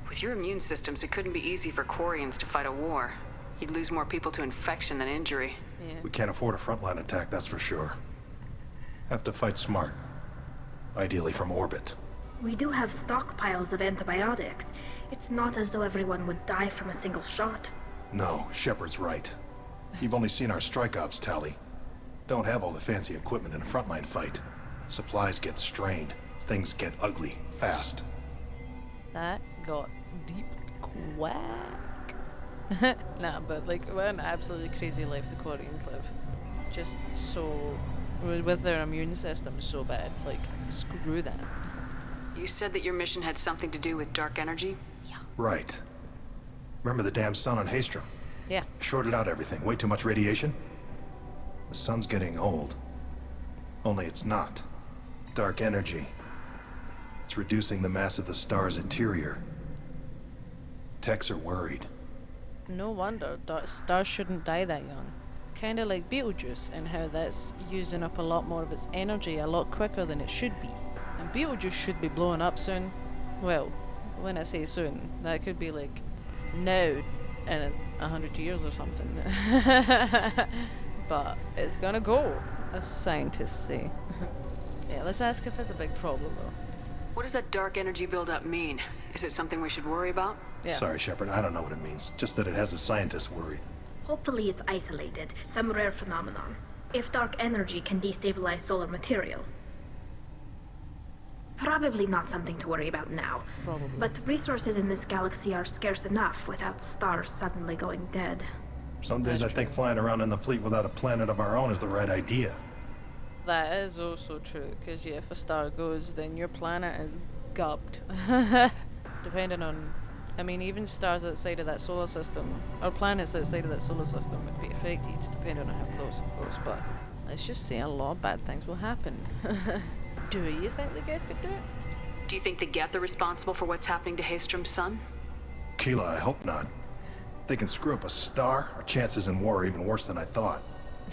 With your immune systems, it couldn't be easy for Quarians to fight a war. You'd lose more people to infection than injury. Yeah. We can't afford a frontline attack, that's for sure. Have to fight smart. Ideally from orbit. We do have stockpiles of antibiotics. It's not as though everyone would die from a single shot. No, Shepard's right. You've only seen our strike ops, Tali. Don't have all the fancy equipment in a frontline fight. Supplies get strained. Things get ugly, fast. That got deep quack. Nah, but like, what an absolutely crazy life the Quarians live. Just so... with their immune system so bad, like, screw that. You said that your mission had something to do with dark energy? Yeah. Right. Remember the damn sun on Haystrom? Yeah. Shorted out everything. Way too much radiation? The sun's getting old. Only it's not. Dark energy. It's reducing the mass of the star's interior. Techs are worried. No wonder. Stars shouldn't die that young. Kinda like Beetlejuice, and how that's using up a lot more of its energy a lot quicker than it should be. And Beetlejuice should be blowing up soon. Well, when I say soon, that could be like now in 100 years or something. But it's gonna go, as scientists say. Yeah, let's ask if it's a big problem though. What does that dark energy buildup mean? Is it something we should worry about? Yeah. Sorry, Shepard, I don't know what it means. Just that it has the scientists worried. Hopefully it's isolated, some rare phenomenon. If dark energy can destabilize solar material. Probably not something to worry about now. Probably. But resources in this galaxy are scarce enough without stars suddenly going dead. Some days I think flying around in the fleet without a planet of our own is the right idea. That is also true, because yeah, if a star goes, then your planet is gubbed. Depending on... I mean, even stars outside of that solar system, or planets outside of that solar system would be affected, depending on how close, of course, but let's just say a lot of bad things will happen. Do you think the Geth could do it? Do you think the Geth are responsible for what's happening to Haystrom's son? Keela, I hope not. If they can screw up a star, our chances in war are even worse than I thought.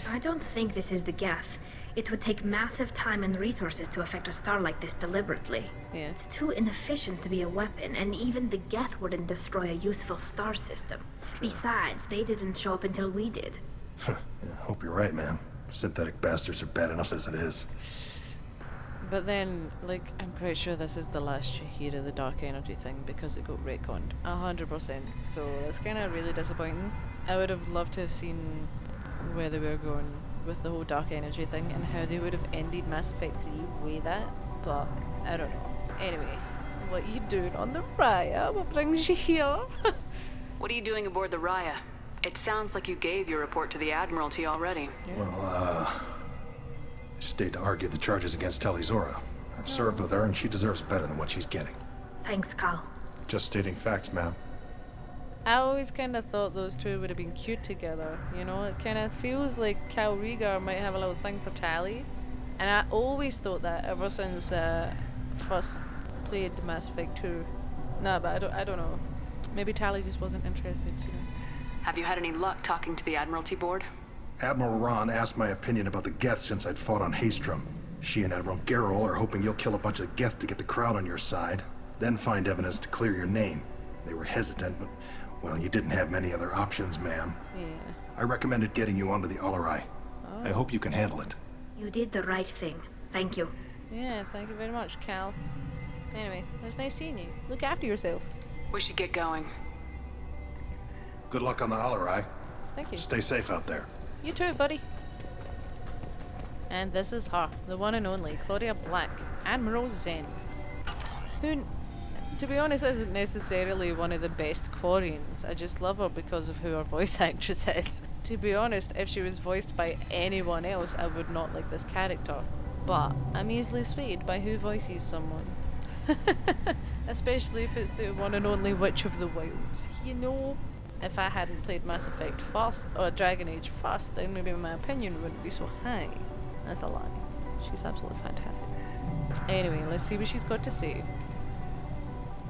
I don't think this is the Geth. It would take massive time and resources to affect a star like this deliberately. Yeah. It's too inefficient to be a weapon, and even the Geth wouldn't destroy a useful star system. Besides, they didn't show up until we did. Yeah, hope you're right, man. Synthetic bastards are bad enough as it is. But then, like, I'm quite sure this is the last you hear of the dark energy thing because it got retconned 100%. So that's kind of really disappointing. I would have loved to have seen where they were going with the whole dark energy thing and how they would have ended Mass Effect 3 with that, but I don't know. Anyway, what you doing on the Raya? What brings you here? What are you doing aboard the Raya? It sounds like you gave your report to the Admiralty already. Yeah. Well, I stayed to argue the charges against Tali Zora. I've served with her and she deserves better than what she's getting. Thanks, Cal. Just stating facts, ma'am. I always kind of thought those two would have been cute together, you know? It kind of feels like Cal Rieger might have a little thing for Tali, And I always thought that ever since first played Mass Effect 2. No, but I don't know. Maybe Tali just wasn't interested, you know. Have you had any luck talking to the Admiralty Board? Admiral Ron asked my opinion about the Geth since I'd fought on Haestrom. She and Admiral Gerrel are hoping you'll kill a bunch of Geth to get the crowd on your side, then find evidence to clear your name. They were hesitant, but, well, you didn't have many other options, ma'am. Yeah. I recommended getting you onto the Alarai. Oh. I hope you can handle it. You did the right thing. Thank you. Yeah, thank you very much, Cal. Anyway, it was nice seeing you. Look after yourself. We should get going. Good luck on the Alarai. Thank you. Stay safe out there. You too, buddy. And this is her, the one and only, Claudia Black, Admiral Zen. Who, to be honest, isn't necessarily one of the best Quarians. I just love her because of who her voice actress is. To be honest, if she was voiced by anyone else, I would not like this character. But I'm easily swayed by who voices someone. Especially if it's the one and only Witch of the Wilds. You know, if I hadn't played Mass Effect first, or Dragon Age first, then maybe my opinion wouldn't be so high. That's a lie. She's absolutely fantastic. Anyway, let's see what she's got to say.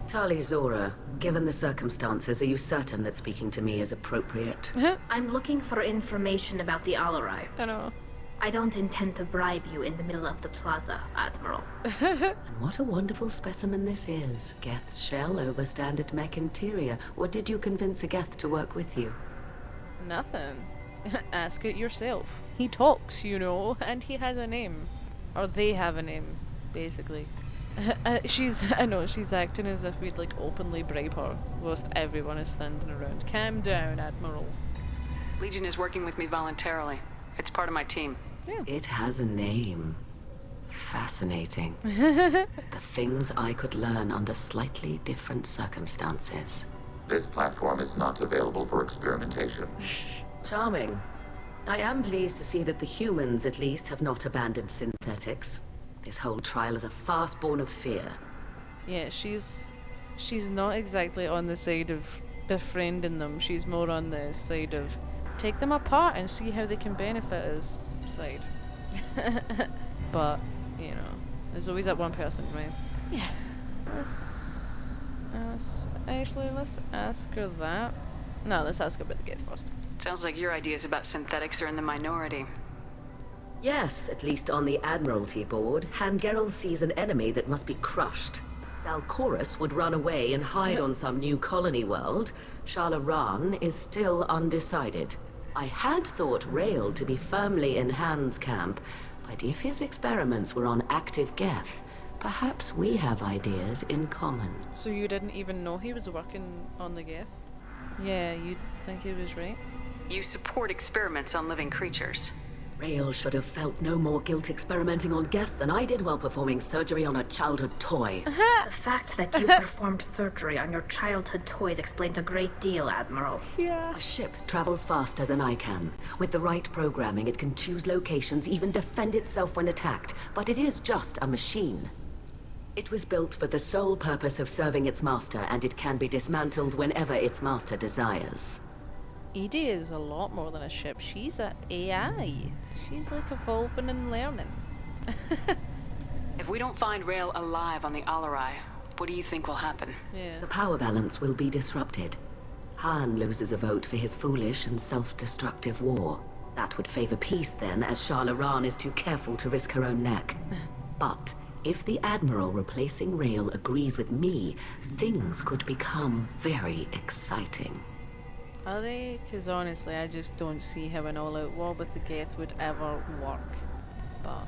Tali Zora, given the circumstances, are you certain that speaking to me is appropriate? I'm looking for information about the Alarai. I know. I don't intend to bribe you in the middle of the plaza, Admiral. And what a wonderful specimen this is. Geth's shell over standard mech interior. Or did you convince a Geth to work with you? Nothing. Ask it yourself. He talks, you know, and he has a name. Or they have a name, basically. I know, she's acting as if we'd like openly bribe her, whilst everyone is standing around. Calm down, Admiral. Legion is working with me voluntarily. It's part of my team. Yeah. It has a name. Fascinating. The things I could learn under slightly different circumstances. This platform is not available for experimentation. Charming. I am pleased to see that the humans, at least, have not abandoned synthetics. This whole trial is a farce born of fear. Yeah, she's not exactly on the side of befriending them. She's more on the side of take them apart and see how they can benefit us side. But, you know, there's always that one person, right? Yeah. Let's ask her that. No, let's ask her about the Geth first. Sounds like your ideas about synthetics are in the minority. Yes, at least on the Admiralty Board, Han Gerrel sees an enemy that must be crushed. Zalcorus would run away and hide on some new colony world. Shala Ran is still undecided. I had thought Rael to be firmly in Han's camp, but if his experiments were on active Geth, perhaps we have ideas in common. So you didn't even know he was working on the Geth? Yeah, you'd think he was right. You support experiments on living creatures. Rael should have felt no more guilt experimenting on Geth than I did while performing surgery on a childhood toy. The fact that you performed surgery on your childhood toys explains a great deal, Admiral. Yeah. A ship travels faster than I can. With the right programming, it can choose locations, even defend itself when attacked. But it is just a machine. It was built for the sole purpose of serving its master, and it can be dismantled whenever its master desires. Edie is a lot more than a ship. She's an AI. She's like evolving and learning. If we don't find Rael alive on the Alarai, what do you think will happen? Yeah. The power balance will be disrupted. Han loses a vote for his foolish and self-destructive war. That would favor peace then, as Shala Ran is too careful to risk her own neck. But if the Admiral replacing Rael agrees with me, things could become very exciting. Are they? Because honestly, I just don't see how an all-out war with the Geth would ever work. But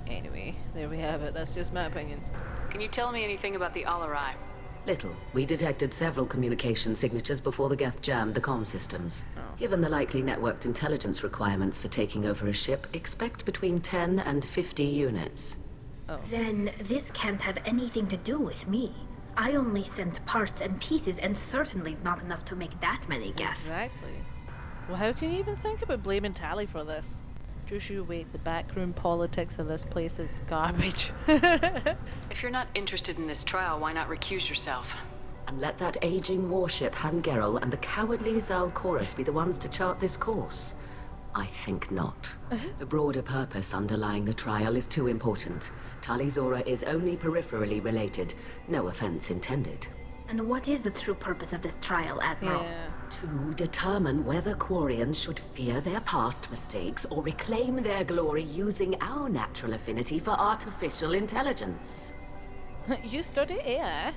anyway, there we have it. That's just my opinion. Can you tell me anything about the Alarai? Little. We detected several communication signatures before the Geth jammed the comm systems. Oh. Given the likely networked intelligence requirements for taking over a ship, expect between 10 and 50 units. Oh. Then this can't have anything to do with me. I only sent parts and pieces, and certainly not enough to make that many Geth. Exactly. Well, how can you even think about blaming Tali for this? Just you wait, the backroom politics of this place is garbage. If you're not interested in this trial, why not recuse yourself? And let that aging warship Han Gerrel and the cowardly Zalcorus be the ones to chart this course. I think not. The broader purpose underlying the trial is too important. Tali Zora is only peripherally related. No offense intended. And what is the true purpose of this trial, Admiral? To determine whether Quarians should fear their past mistakes or reclaim their glory using our natural affinity for artificial intelligence. You study AI?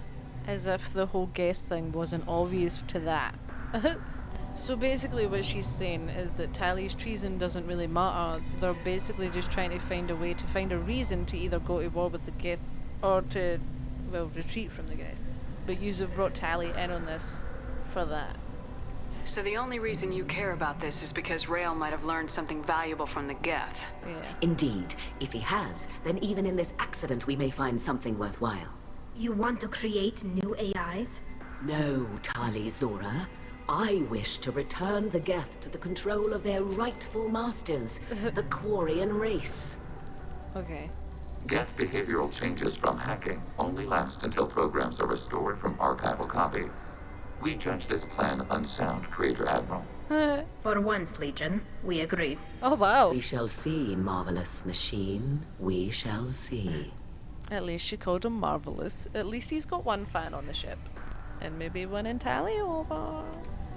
As if the whole Geth thing wasn't obvious to that. So basically what she's saying is that Tali's treason doesn't really matter. They're basically just trying to find a way to find a reason to either go to war with the Geth or to, well, retreat from the Geth. But yous have brought Tali in on this for that. So the only reason you care about this is because Rael might have learned something valuable from the Geth. Yeah. Indeed. If he has, then even in this accident we may find something worthwhile. You want to create new AIs? No, Tali Zora. I wish to return the Geth to the control of their rightful masters, the Quarian race. Okay. Geth behavioral changes from hacking only last until programs are restored from archival copy. We judge this plan unsound, Creator Admiral. For once, Legion, we agree. Oh, wow. We shall see, marvelous machine. We shall see. At least she called him marvelous. At least he's got one fan on the ship. And maybe one in Tali over.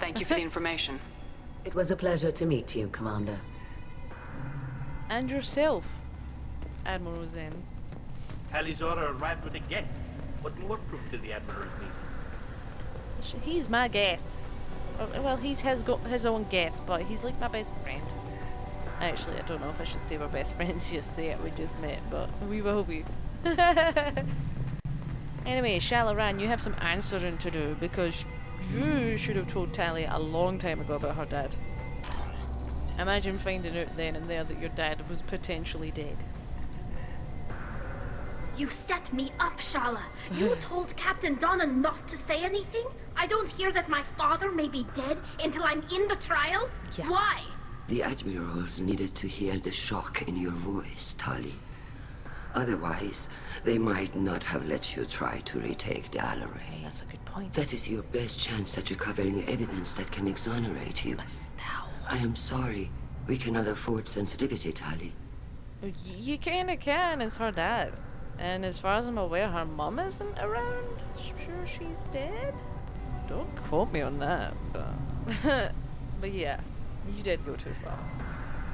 Thank you for the information. It was a pleasure to meet you, Commander. And yourself, Admiral Zen. Tali Zora arrived with a Geth. What more proof do the Admirals need? He's my Geth. Well, has got his own Geth, but he's like my best friend. Actually, I don't know if I should say we're best friends, just say it, we just met, but we will be. Anyway, Shalaran, you have some answering to do, because you should have told Tali a long time ago about her dad. Imagine finding out then and there that your dad was potentially dead. You set me up, Shala. You told Captain Donna not to say anything? I don't hear that my father may be dead until I'm in the trial? Yeah. Why? The Admirals needed to hear the shock in your voice, Tali. Otherwise, they might not have let you try to retake the Alaray. That's a good point. That is your best chance at recovering evidence that can exonerate you. I am sorry. We cannot afford sensitivity, Tali. You kinda can, it's her dad. And as far as I'm aware, her mum isn't around. Sure she's dead? Don't quote me on that, but... but yeah, you did go too far.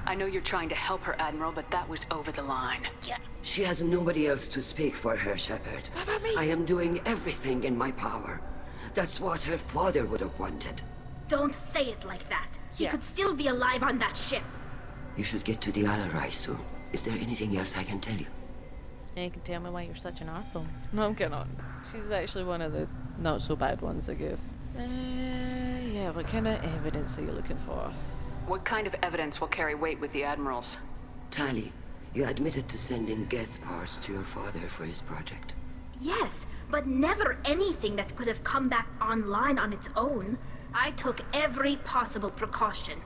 I know you're trying to help her, Admiral, but that was over the line. Yeah. She has nobody else to speak for her, Shepard. I am doing everything in my power. That's what her father would have wanted. Don't say it like that. He could still be alive on that ship. You should get to the Alarai soon. Is there anything else I can tell you? And you can tell me why you're such an asshole. No, I'm kidding. She's actually one of the not so bad ones, I guess. Yeah, what kind of evidence are you looking for? What kind of evidence will carry weight with the Admirals? Tali, you admitted to sending Geth parts to your father for his project. Yes, but never anything that could have come back online on its own. I took every possible precaution.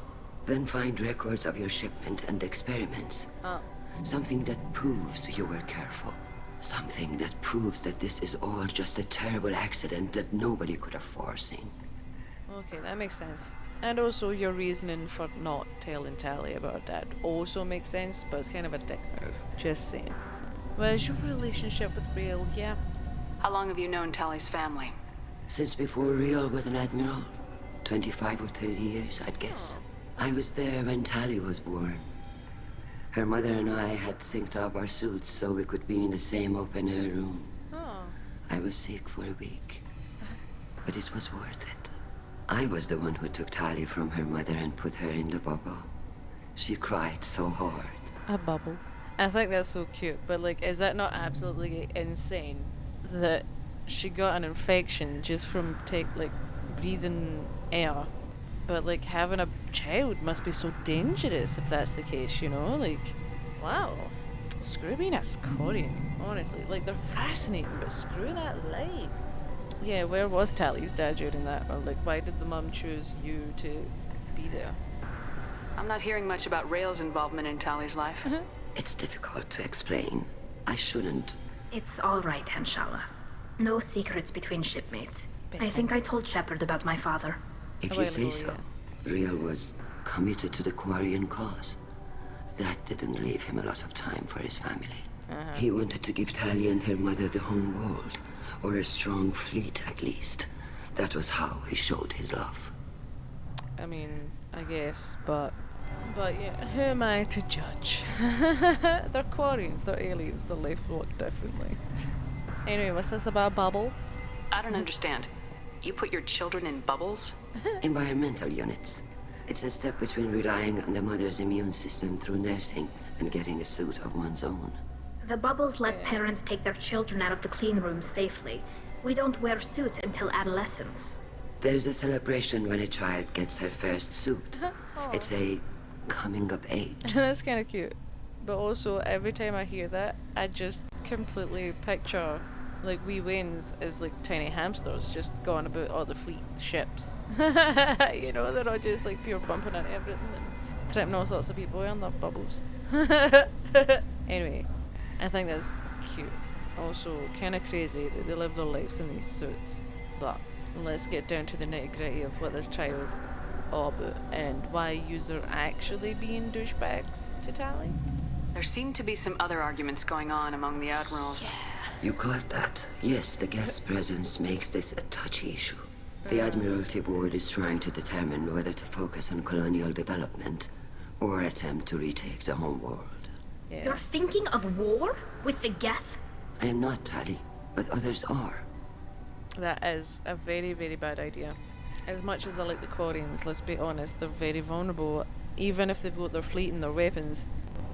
Then find records of your shipment and experiments. Oh. Something that proves you were careful. Something that proves that this is all just a terrible accident that nobody could have foreseen. Okay, that makes sense. And also your reasoning for not telling Tali about her dad also makes sense, but it's kind of a dick move. Just saying. Where's your relationship with Rael? Yeah. How long have you known Tali's family? Since before Rael was an admiral. 25 or 30 years, I'd guess. I was there when Tali was born. Her mother and I had synced up our suits so we could be in the same open-air room. Oh. I was sick for a week, but it was worth it. I was the one who took Tali from her mother and put her in the bubble. She cried so hard. A bubble. I think that's so cute, but like, is that not absolutely insane that she got an infection just from breathing air? But like, having a child must be so dangerous if that's the case, you know? Like, wow. Screw being a Scorian, honestly. Like, they're fascinating, but screw that life. Yeah, where was Tali's dad during that? Or like, why did the mum choose you to be there? I'm not hearing much about Rael's involvement in Tali's life. It's difficult to explain. I shouldn't. It's all right, Hanshala. No secrets between shipmates. I think I told Shepard about my father. If you say so. Rael was committed to the Quarian cause. That didn't leave him a lot of time for his family. He wanted to give Tali and her mother the home world, or a strong fleet at least. That was how he showed his love. I mean, I guess, but yeah, who am I to judge? They're Quarians, they're aliens, their life work differently. Anyway, what's this about a bubble? I don't understand. You put your children in bubbles? Environmental units. It's a step between relying on the mother's immune system through nursing and getting a suit of one's own. The bubbles let parents take their children out of the clean rooms safely. We don't wear suits until adolescence. There's a celebration when a child gets her first suit. It's a coming of age. That's kind of cute. But also, every time I hear that, I just completely picture like wee wings as like tiny hamsters just going about all the fleet ships. You know, they're all just like pure bumping into everything and tripping all sorts of people in their bubbles. Anyway, I think that's cute. Also, kind of crazy that they live their lives in these suits. But let's get down to the nitty gritty of what this trial is all about and why yous are actually being douchebags to Tali. There seem to be some other arguments going on among the admirals. You caught that? Yes, the Geth's presence makes this a touchy issue. The Admiralty Board is trying to determine whether to focus on colonial development or attempt to retake the home world. You're thinking of war with the Geth? I am not, Tali, but others are. That is a very, very bad idea. As much as I like the Quarians, let's be honest, they're very vulnerable. Even if they've got their fleet and their weapons,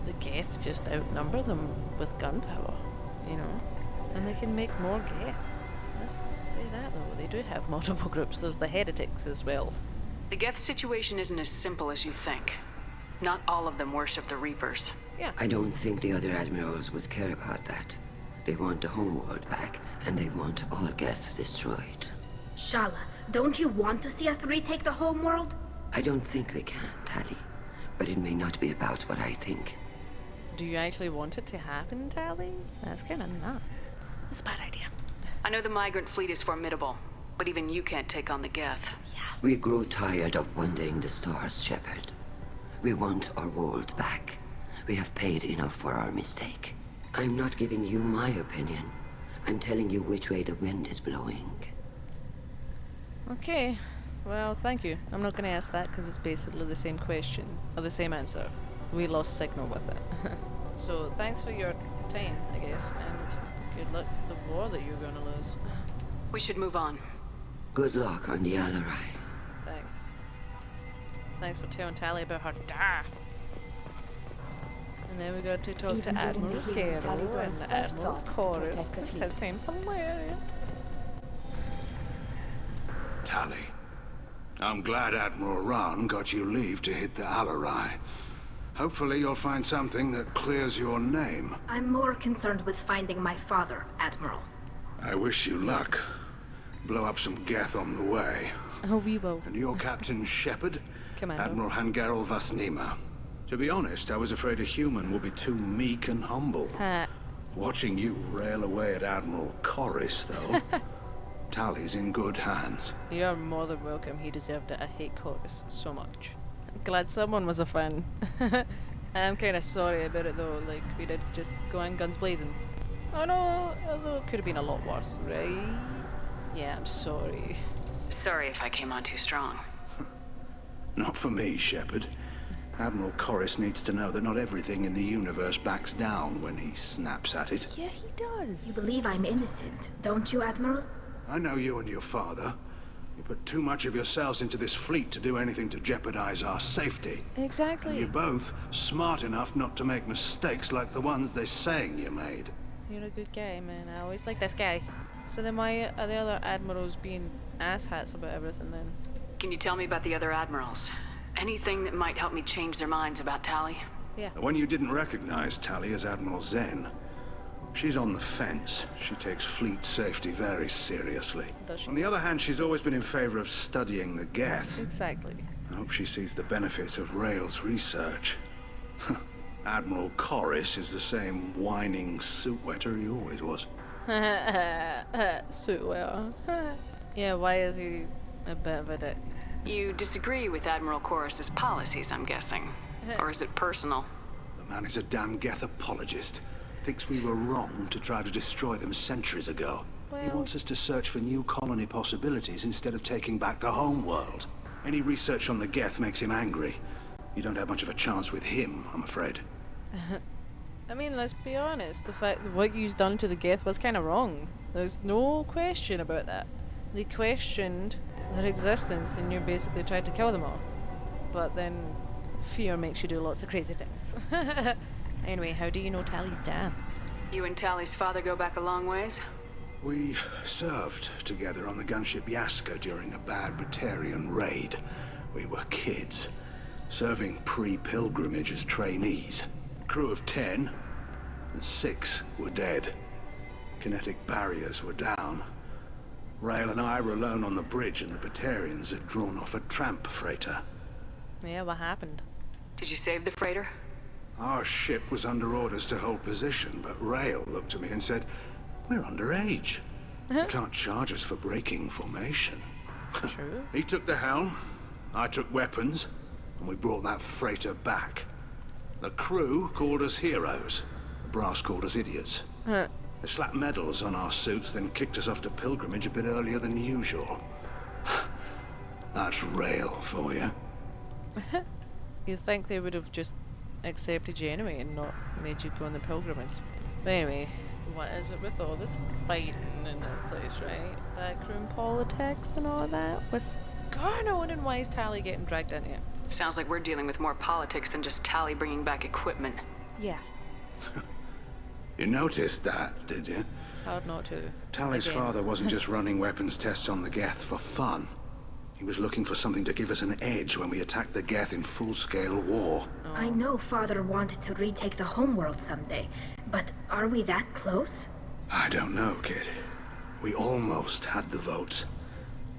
the Geth just outnumber them with gunpowder, you know? And they can make more Geth. Let's say that though, they do have multiple groups. There's the heretics as well. The Geth situation isn't as simple as you think. Not all of them worship the Reapers. Yeah. I don't think the other admirals would care about that. They want the homeworld back, and they want all Geth destroyed. Shala, don't you want to see us retake the homeworld? I don't think we can, Tali. But it may not be about what I think. Do you actually want it to happen, Tali? That's kind of nuts. That's a bad idea. I know the migrant fleet is formidable, but even you can't take on the Geth. We grow tired of wandering the stars, Shepard. We want our world back. We have paid enough for our mistake. I'm not giving you my opinion. I'm telling you which way the wind is blowing. Okay. Well, thank you. I'm not going to ask that because it's basically the same question, or the same answer. We lost signal with it. So, thanks for your time, I guess, and good luck with the war that you're going to lose. We should move on. Good luck on the Alarai. Thanks. Thanks for telling Tali about her dad. And then we got to talk to Admiral Gero and Admiral Chorus, because his name's hilarious. Tali, I'm glad Admiral Rahn got you leave to hit the Alarai. Hopefully you'll find something that clears your name. I'm more concerned with finding my father, Admiral. I wish you luck. Blow up some Geth on the way. Oh, we will. And your Captain Shepard? Commando. Admiral Hangarel Vasnima. To be honest, I was afraid a human would be too meek and humble. Watching you rail away at Admiral Chorus, though. Tali's in good hands. You're more than welcome. He deserved it. I hate Chorus so much. I'm glad someone was a fan. I'm kind of sorry about it though. Like, we did just go in guns blazing. Oh no, although it could have been a lot worse, right? Yeah, I'm sorry. Sorry if I came on too strong. Not for me, Shepard. Admiral Chorus needs to know that not everything in the universe backs down when he snaps at it. Yeah, he does. You believe I'm innocent, don't you, Admiral? I know you and your father. You put too much of yourselves into this fleet to do anything to jeopardize our safety. Exactly. And you're both smart enough not to make mistakes like the ones they're saying you made. You're a good guy, man. I always like this guy. So then why are the other admirals being asshats about everything then? Can you tell me about the other admirals? Anything that might help me change their minds about Tali? Yeah. The one you didn't recognize Tali as Admiral Zen. She's on the fence. She takes fleet safety very seriously. Does she? On the other hand, she's always been in favor of studying the Geth. Exactly. I hope she sees the benefits of Rail's research. Admiral Chorus is the same whining suit wetter he always was. Suit wearer. Yeah, why is he a bit of a dick? You disagree with Admiral Chorus's policies, I'm guessing. Or is it personal? The man is a damn Geth apologist. Thinks we were wrong to try to destroy them centuries ago. He wants us to search for new colony possibilities instead of taking back the home world. Any research on the Geth makes him angry. You don't have much of a chance with him, I'm afraid. I mean, let's be honest. The fact that what you've done to the Geth was kind of wrong. There's no question about that. They questioned their existence and you basically tried to kill them all. But then fear makes you do lots of crazy things. Anyway, how do you know Tali's dad? You and Tali's father go back a long ways? We served together on the gunship Yaska during a bad Batarian raid. We were kids, serving pre-pilgrimage as trainees. Crew of 10, and 6 were dead. Kinetic barriers were down. Rail and I were alone on the bridge and the Batarians had drawn off a tramp freighter. Yeah, what happened? Did you save the freighter? Our ship was under orders to hold position, but Rail looked at me and said, "We're underage. You can't charge us for breaking formation." True. He took the helm, I took weapons, and we brought that freighter back. The crew called us heroes. The brass called us idiots. They slapped medals on our suits, then kicked us off to pilgrimage a bit earlier than usual. That's Rail for you. You'd think they would have just accepted you anyway and not made you go on the pilgrimage. But anyway, what is it with all this fighting in this place, right? Backroom politics and all that? What's going on and why is Tali getting dragged in here? Sounds like we're dealing with more politics than just Tali bringing back equipment. Yeah. You noticed that, did you? It's hard not to. Tali's Again. father wasn't just running weapons tests on the Geth for fun. He was looking for something to give us an edge when we attacked the Geth in full-scale war. I know Father wanted to retake the homeworld someday, but are we that close? I don't know, kid. We almost had the votes.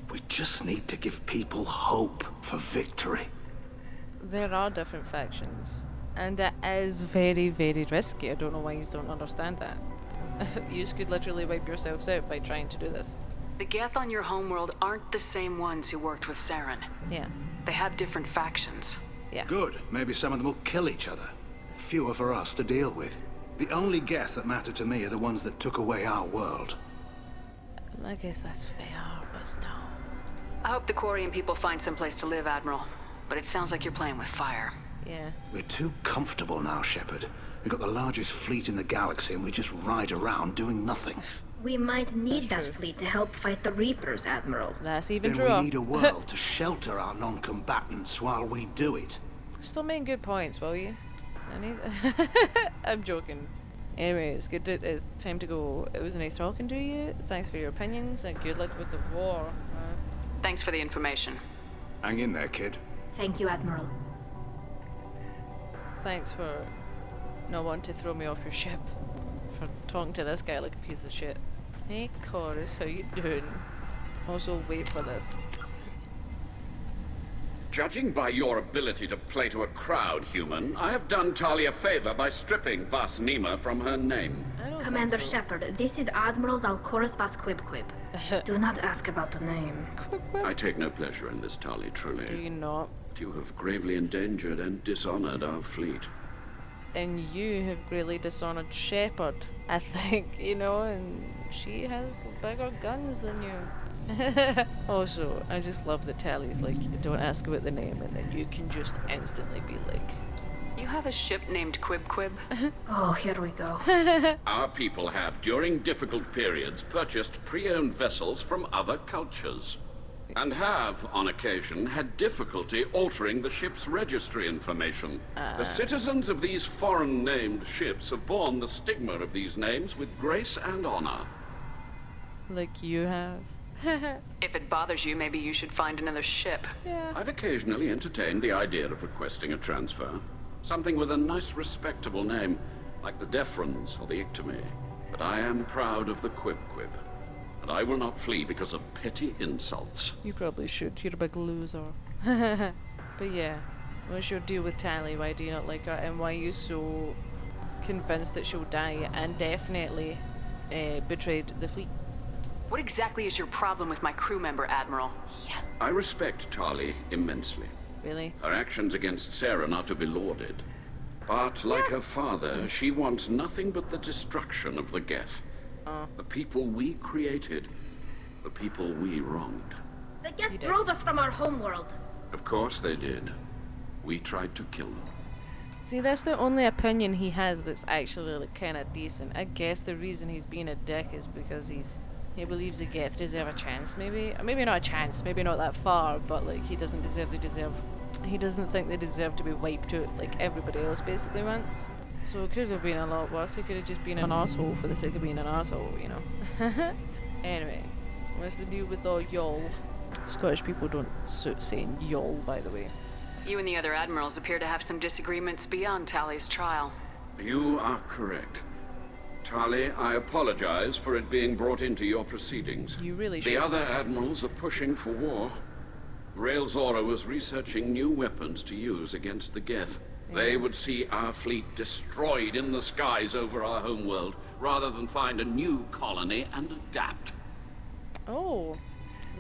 We just need to give people hope for victory. There are different factions, and it is very, very risky. I don't know why you don't understand that. You could literally wipe yourselves out by trying to do this. The Geth on your homeworld aren't the same ones who worked with Saren. Yeah. They have different factions. Yeah. Good. Maybe some of them will kill each other. Fewer for us to deal with. The only Geth that matter to me are the ones that took away our world. I guess that's fair, but still. I hope the Quarian people find some place to live, Admiral. But it sounds like you're playing with fire. Yeah. We're too comfortable now, Shepard. We've got the largest fleet in the galaxy and we just ride around doing nothing. We might need that fleet to help fight the Reapers, Admiral. That's even Then true. we need a world to shelter our non-combatants while we do it. Still making good points, will you? I'm joking. Anyway, it's time to go. It was nice talking to you. Thanks for your opinions and good luck with the war. Thanks for the information. Hang in there, kid. Thank you, Admiral. Thanks for not wanting to throw me off your ship. For talking to this guy like a piece of shit. Hey, Chorus, how you doing? Also, wait for this. Judging by your ability to play to a crowd, human, I have done Tali a favor by stripping Vas Nima from her name. Commander Shepard, this is Admiral Zalcorus Vas Quibquib. Do not ask about the name. I take no pleasure in this, Tali, truly. Do you not? But you have gravely endangered and dishonored our fleet. And you have greatly dishonored Shepard, I think, you know, and she has bigger guns than you. Also, I just love that Tali's like, don't ask about the name, and then you can just instantly be like, You have a ship named Quib? Oh, here we go. Our people have, during difficult periods, purchased pre-owned vessels from other cultures. And have, on occasion, had difficulty altering the ship's registry information. The citizens of these foreign-named ships have borne the stigma of these names with grace and honor. Like you have. If it bothers you, maybe you should find another ship. Yeah. I've occasionally entertained the idea of requesting a transfer. Something with a nice, respectable name, like the Defrons or the Ictomy. But I am proud of the Quib. And I will not flee because of petty insults. You probably should. You're a big loser. But yeah, what's your deal with Tali? Why do you not like her? And why are you so convinced that she'll die and definitely betrayed the fleet? What exactly is your problem with my crew member, Admiral? I respect Tali immensely. Really? Her actions against Saren are to be lauded. But, like her father, she wants nothing but the destruction of the Geth. The people we created. The people we wronged. The Geth drove us from our homeworld. Of course they did. We tried to kill them. See, that's the only opinion he has that's actually like kind of decent. I guess the reason he's being a dick is because he believes the Geth deserve a chance, maybe. Maybe not a chance, maybe not that far, but like he doesn't think they deserve to be wiped out like everybody else basically wants. So it could have been a lot worse. He could have just been an asshole for the sake of being an asshole, you know. Anyway, what's the deal with all y'all? Scottish people don't suit saying y'all, by the way. You and the other admirals appear to have some disagreements beyond Tali's trial. You are correct. Tali, I apologize for it being brought into your proceedings. You really should. The other admirals are pushing for war. Rael Zora was researching new weapons to use against the Geth. They would see our fleet destroyed in the skies over our homeworld, rather than find a new colony and adapt. Oh.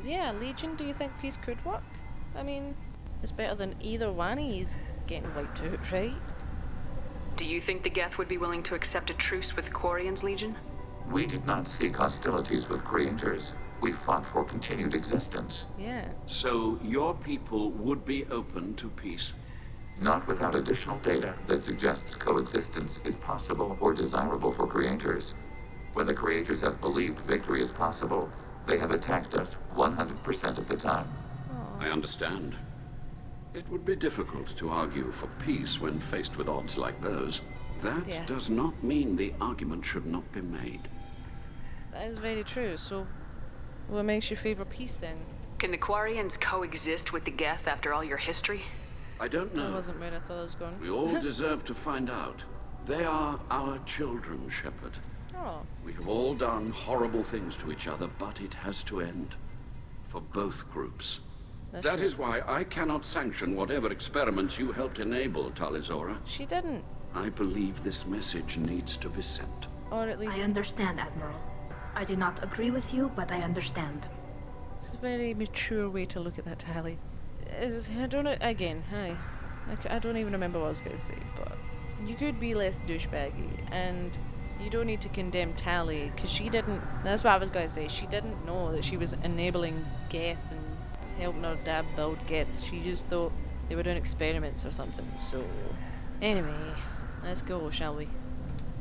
Yeah, Legion, do you think peace could work? I mean, it's better than either one of these getting wiped out, right? Do you think the Geth would be willing to accept a truce with Quarian's Legion? We did not seek hostilities with creators. We fought for continued existence. Yeah. So your people would be open to peace? Not without additional data that suggests coexistence is possible or desirable for creators. When the creators have believed victory is possible, they have attacked us 100% of the time. I understand. It would be difficult to argue for peace when faced with odds like those. That does not mean the argument should not be made. That is very true. So, what makes you favor peace then? Can the Quarians coexist with the Geth after all your history? I don't know. That wasn't where I thought I was going. We all deserve to find out. They are our children, Shepard. Oh. We have all done horrible things to each other, but it has to end. For both groups. That is why I cannot sanction whatever experiments you helped enable, Tali Zora. She didn't. I believe this message needs to be sent. Or at least... I understand, Admiral. I do not agree with you, but I understand. It's a very mature way to look at that, Tali. I don't know, again, I don't even remember what I was going to say, but you could be less douchebaggy, and you don't need to condemn Tali, because she didn't, that's what I was going to say, she didn't know that she was enabling Geth and helping her dad build Geth. She just thought they were doing experiments or something, so anyway, let's go, shall we?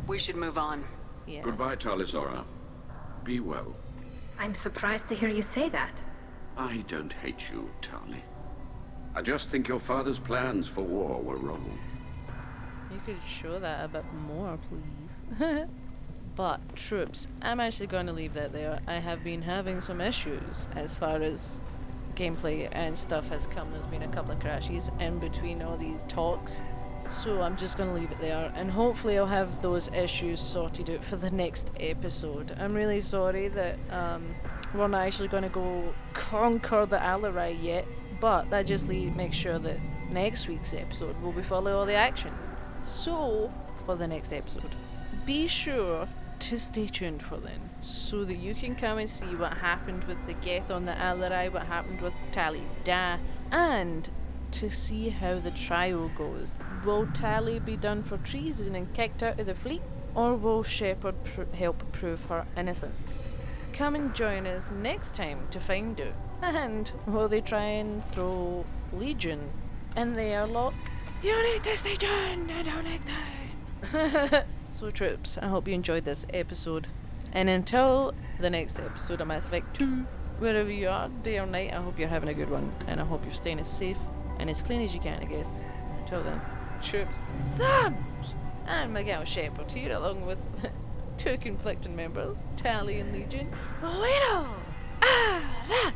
We should move on. Yeah. Goodbye, Tali Zora. Be well. I'm surprised to hear you say that. I don't hate you, Tali. I just think your father's plans for war were wrong. You could show that a bit more, please. But, troops, I'm actually going to leave that there. I have been having some issues as far as gameplay and stuff has come. There's been a couple of crashes in between all these talks. So I'm just going to leave it there, and hopefully I'll have those issues sorted out for the next episode. I'm really sorry that we're not actually going to go conquer the Alarai yet, but that just makes sure that next week's episode will be full of all the action. So, for the next episode, be sure to stay tuned for then, so that you can come and see what happened with the Geth on the Alarai, what happened with Tali's dad, and to see how the trial goes. Will Tali be done for treason and kicked out of the fleet, or will Shepard help prove her innocence? Come and join us next time to find out. And will they try and throw Legion in the airlock? You need to stay tuned, I don't have time. So troops, I hope you enjoyed this episode. And until the next episode of Mass Effect 2, wherever you are, day or night, I hope you're having a good one. And I hope you're staying as safe and as clean as you can, I guess. Until then, troops, thumbs! And Miguel Shepard here, along with two conflicting members, Tali and Legion. Bueno! Ara!